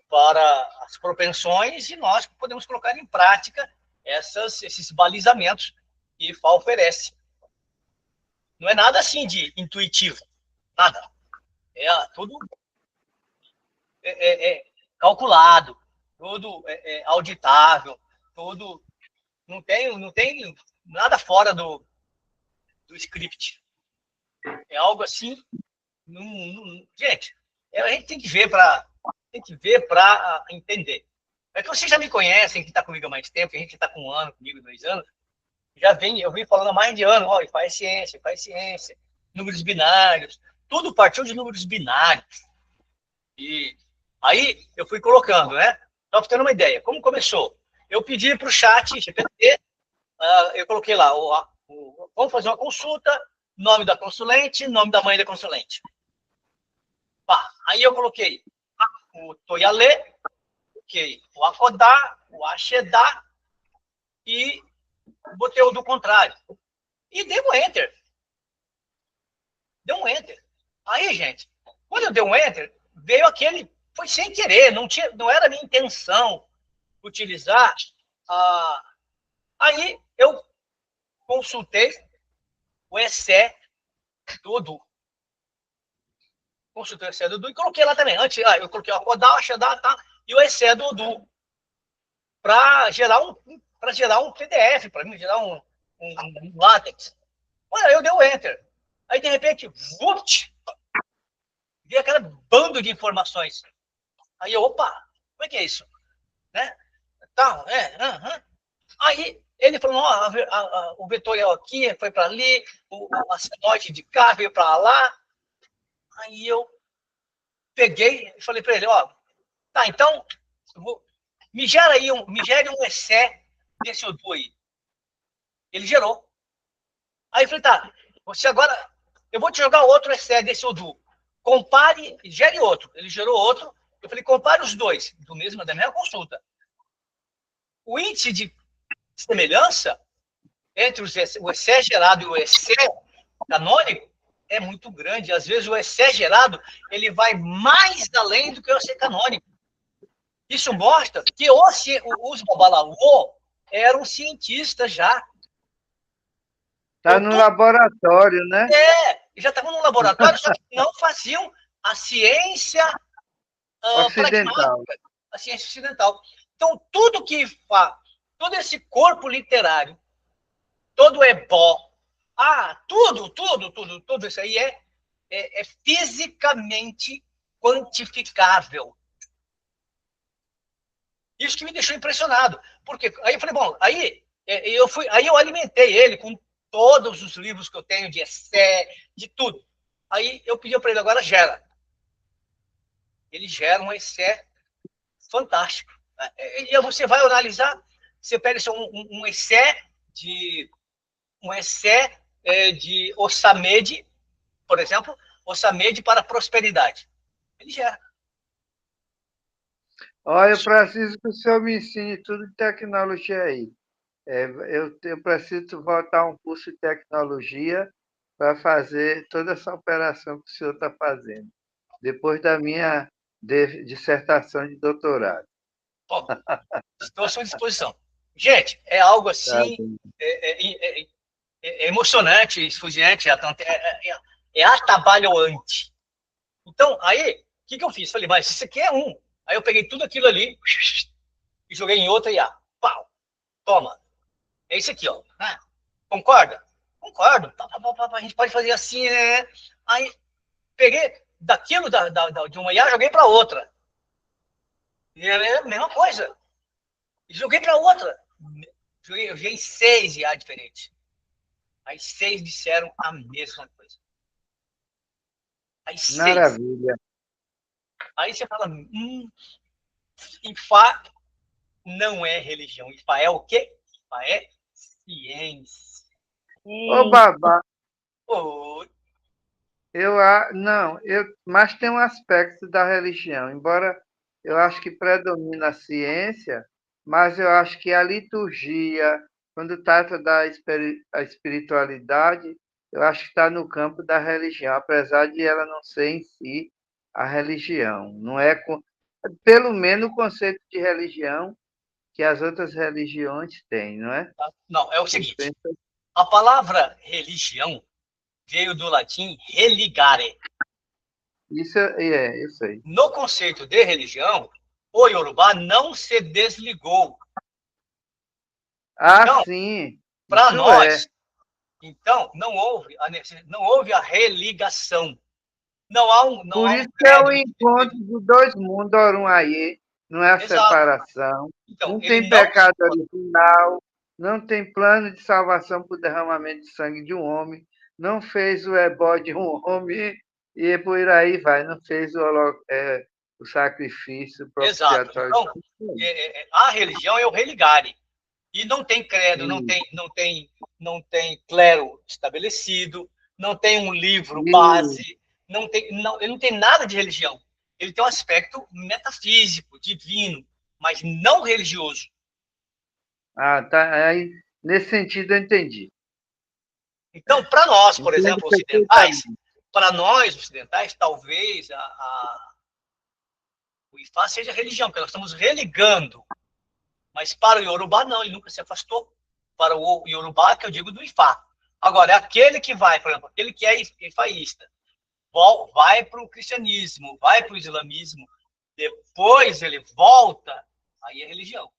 para as propensões e nós podemos colocar em prática esses balizamentos que Fá oferece. Não é nada assim de intuitivo, nada. É tudo calculado, tudo auditável, tudo não tem nada fora do script. É algo assim. Gente, a gente tem que ver para entender. É que vocês já me conhecem, que está comigo há mais tempo, que a gente está com 1 ano comigo, 2 anos, eu vim falando há mais de ano, faz ciência, números binários, tudo partiu de números binários. E aí eu fui colocando, né? Só para ter uma ideia, como começou? Eu pedi para o chat GPT, eu coloquei lá, vamos fazer uma consulta, nome da consulente, nome da mãe da consulente. Aí eu coloquei o Toyalê, coloquei o Akodá, o Axedá e botei o do contrário. E dei um Enter. Deu um Enter. Aí, gente, quando eu dei um Enter, veio aquele... Foi sem querer, não era minha intenção utilizar. Aí eu consultei o ESE do Odu. Consultei o ESE do Odu e coloquei lá também. Antes, eu coloquei o Akodá, o Axedá, tá? E o ESE do Odu. Para gerar um PDF, para mim, gerar um látex. Olha, eu dei o Enter. Aí, de repente, veio aquele bando de informações. Aí eu, opa, como é que é isso? Né? Aí ele falou, o vetorial aqui foi para ali, a senoide de cá veio para lá. Aí eu peguei e falei para ele, tá, então, me gere um ESE desse Odu aí. Ele gerou. Aí eu falei, tá, você agora, eu vou te jogar outro ESE desse Odu. Compare, gere outro. Ele gerou outro. Eu falei, compare os dois, da mesma consulta. O índice de semelhança entre o ESE gerado e o ESE canônico é muito grande. Às vezes o ESE gerado ele vai mais além do que o ESE canônico. Isso mostra que os Babalaô eram cientistas já. Está no laboratório, né? Já estavam no laboratório, só que não faziam a ciência ocidental. A ciência ocidental. Então, todo esse corpo literário, todo ebó, tudo isso aí é fisicamente quantificável. Isso que me deixou impressionado. Porque aí eu falei, bom, aí eu alimentei ele com todos os livros que eu tenho de essé, de tudo. Aí eu pedi para ele, agora gera. Ele gera um essé fantástico. E você vai analisar, você pega um essé de Ossamede, por exemplo, Ossamede para a prosperidade. Ele gera. Olha, eu preciso que o senhor me ensine tudo de tecnologia aí. Eu preciso voltar a um curso de tecnologia para fazer toda essa operação que o senhor está fazendo, depois da minha dissertação de doutorado. Bom, estou à sua disposição. Gente, é algo assim, emocionante, esfuziante, é atabalhoante. Então, aí, o que eu fiz? Falei, mas isso aqui é um. Aí eu peguei tudo aquilo ali e joguei em outra IA. Pau, toma. É isso aqui, ó. Concorda? Concordo. A gente pode fazer assim, né? Aí peguei daquilo de uma IA, joguei para outra. E é a mesma coisa. Joguei para outra. Eu joguei 6 IA diferentes. As 6 disseram a mesma coisa. As 6. Maravilha. Aí você fala, Ifá não é religião. Ifá é o quê? Ifá é ciência. Ô, Babá. Oi. Não, mas tem um aspecto da religião, embora eu acho que predomina a ciência, mas eu acho que a liturgia, quando trata da a espiritualidade, eu acho que está no campo da religião, apesar de ela não ser em si a religião. Não é pelo menos o conceito de religião que as outras religiões têm, não é? Não, é o seguinte, a palavra religião veio do latim religare. Isso é, eu sei. No conceito de religião, o Yorubá não se desligou. Então, Sim, para isso nós, então, não houve a religação. Não há Por um isso que é o credo. encontro de dois mundos, Orunhaê, não é a Exato. separação, Então, não ele tem não. pecado original, não tem plano de salvação por derramamento de sangue de um homem, não fez o ebó de um homem e por aí vai, não fez o sacrifício Exato. propiciatório. Então, a religião é o religare. E não tem credo, Sim. não tem clero estabelecido, não tem um livro Sim. base, ele não tem nada de religião. Ele tem um aspecto metafísico, divino, mas não religioso. Tá. Aí, nesse sentido, eu entendi. Então, para nós, por Entendo exemplo, ocidentais, perfeitamente. talvez o Ifá seja religião, porque nós estamos religando. Mas para o Yorubá, não, ele nunca se afastou. Para o Yorubá, que eu digo do Ifá. Agora, é aquele que vai, por exemplo, aquele que é ifaísta, vai para o cristianismo, vai para o islamismo, depois ele volta, aí é religião.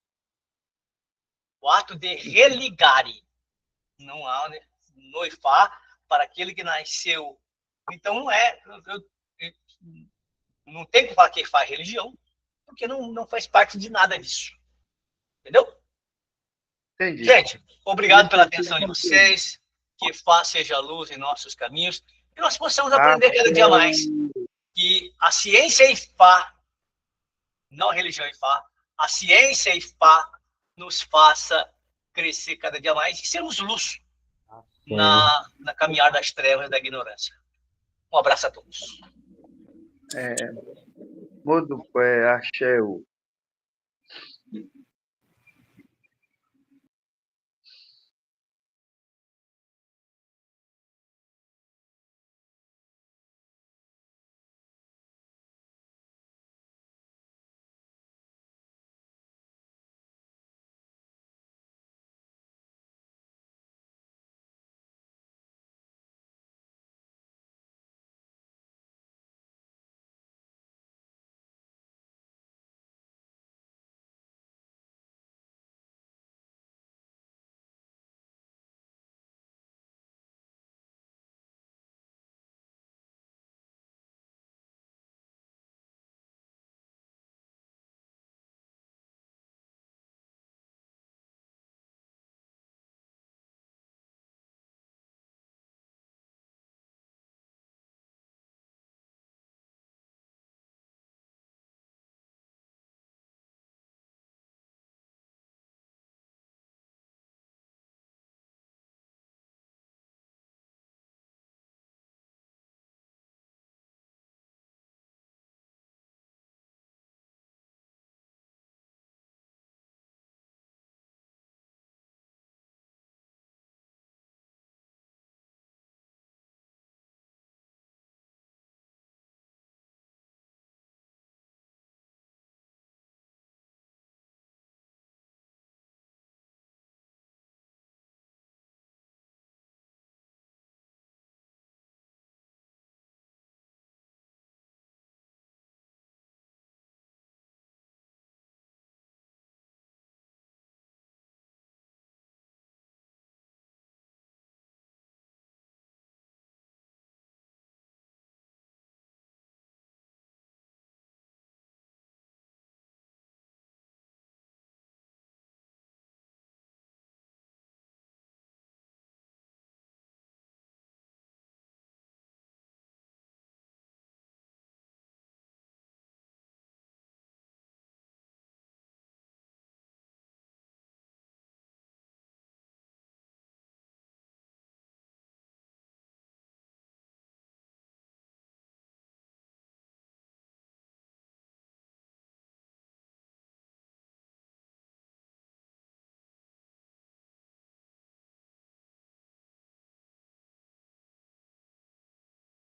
O ato de religare. Não há, né? No Ifá, para aquele que nasceu. Então, não é. Não tem que falar que Ifá é religião, porque não faz parte de nada disso. Entendeu? Entendi. Gente, obrigado pela atenção de vocês. Que Ifá seja a luz em nossos caminhos. Que nós possamos aprender cada dia mais que a ciência Ifá, não a religião Ifá, a ciência Ifá nos faça crescer cada dia mais e sermos luz na caminhada das trevas da ignorância. Um abraço a todos. Mudo, axé.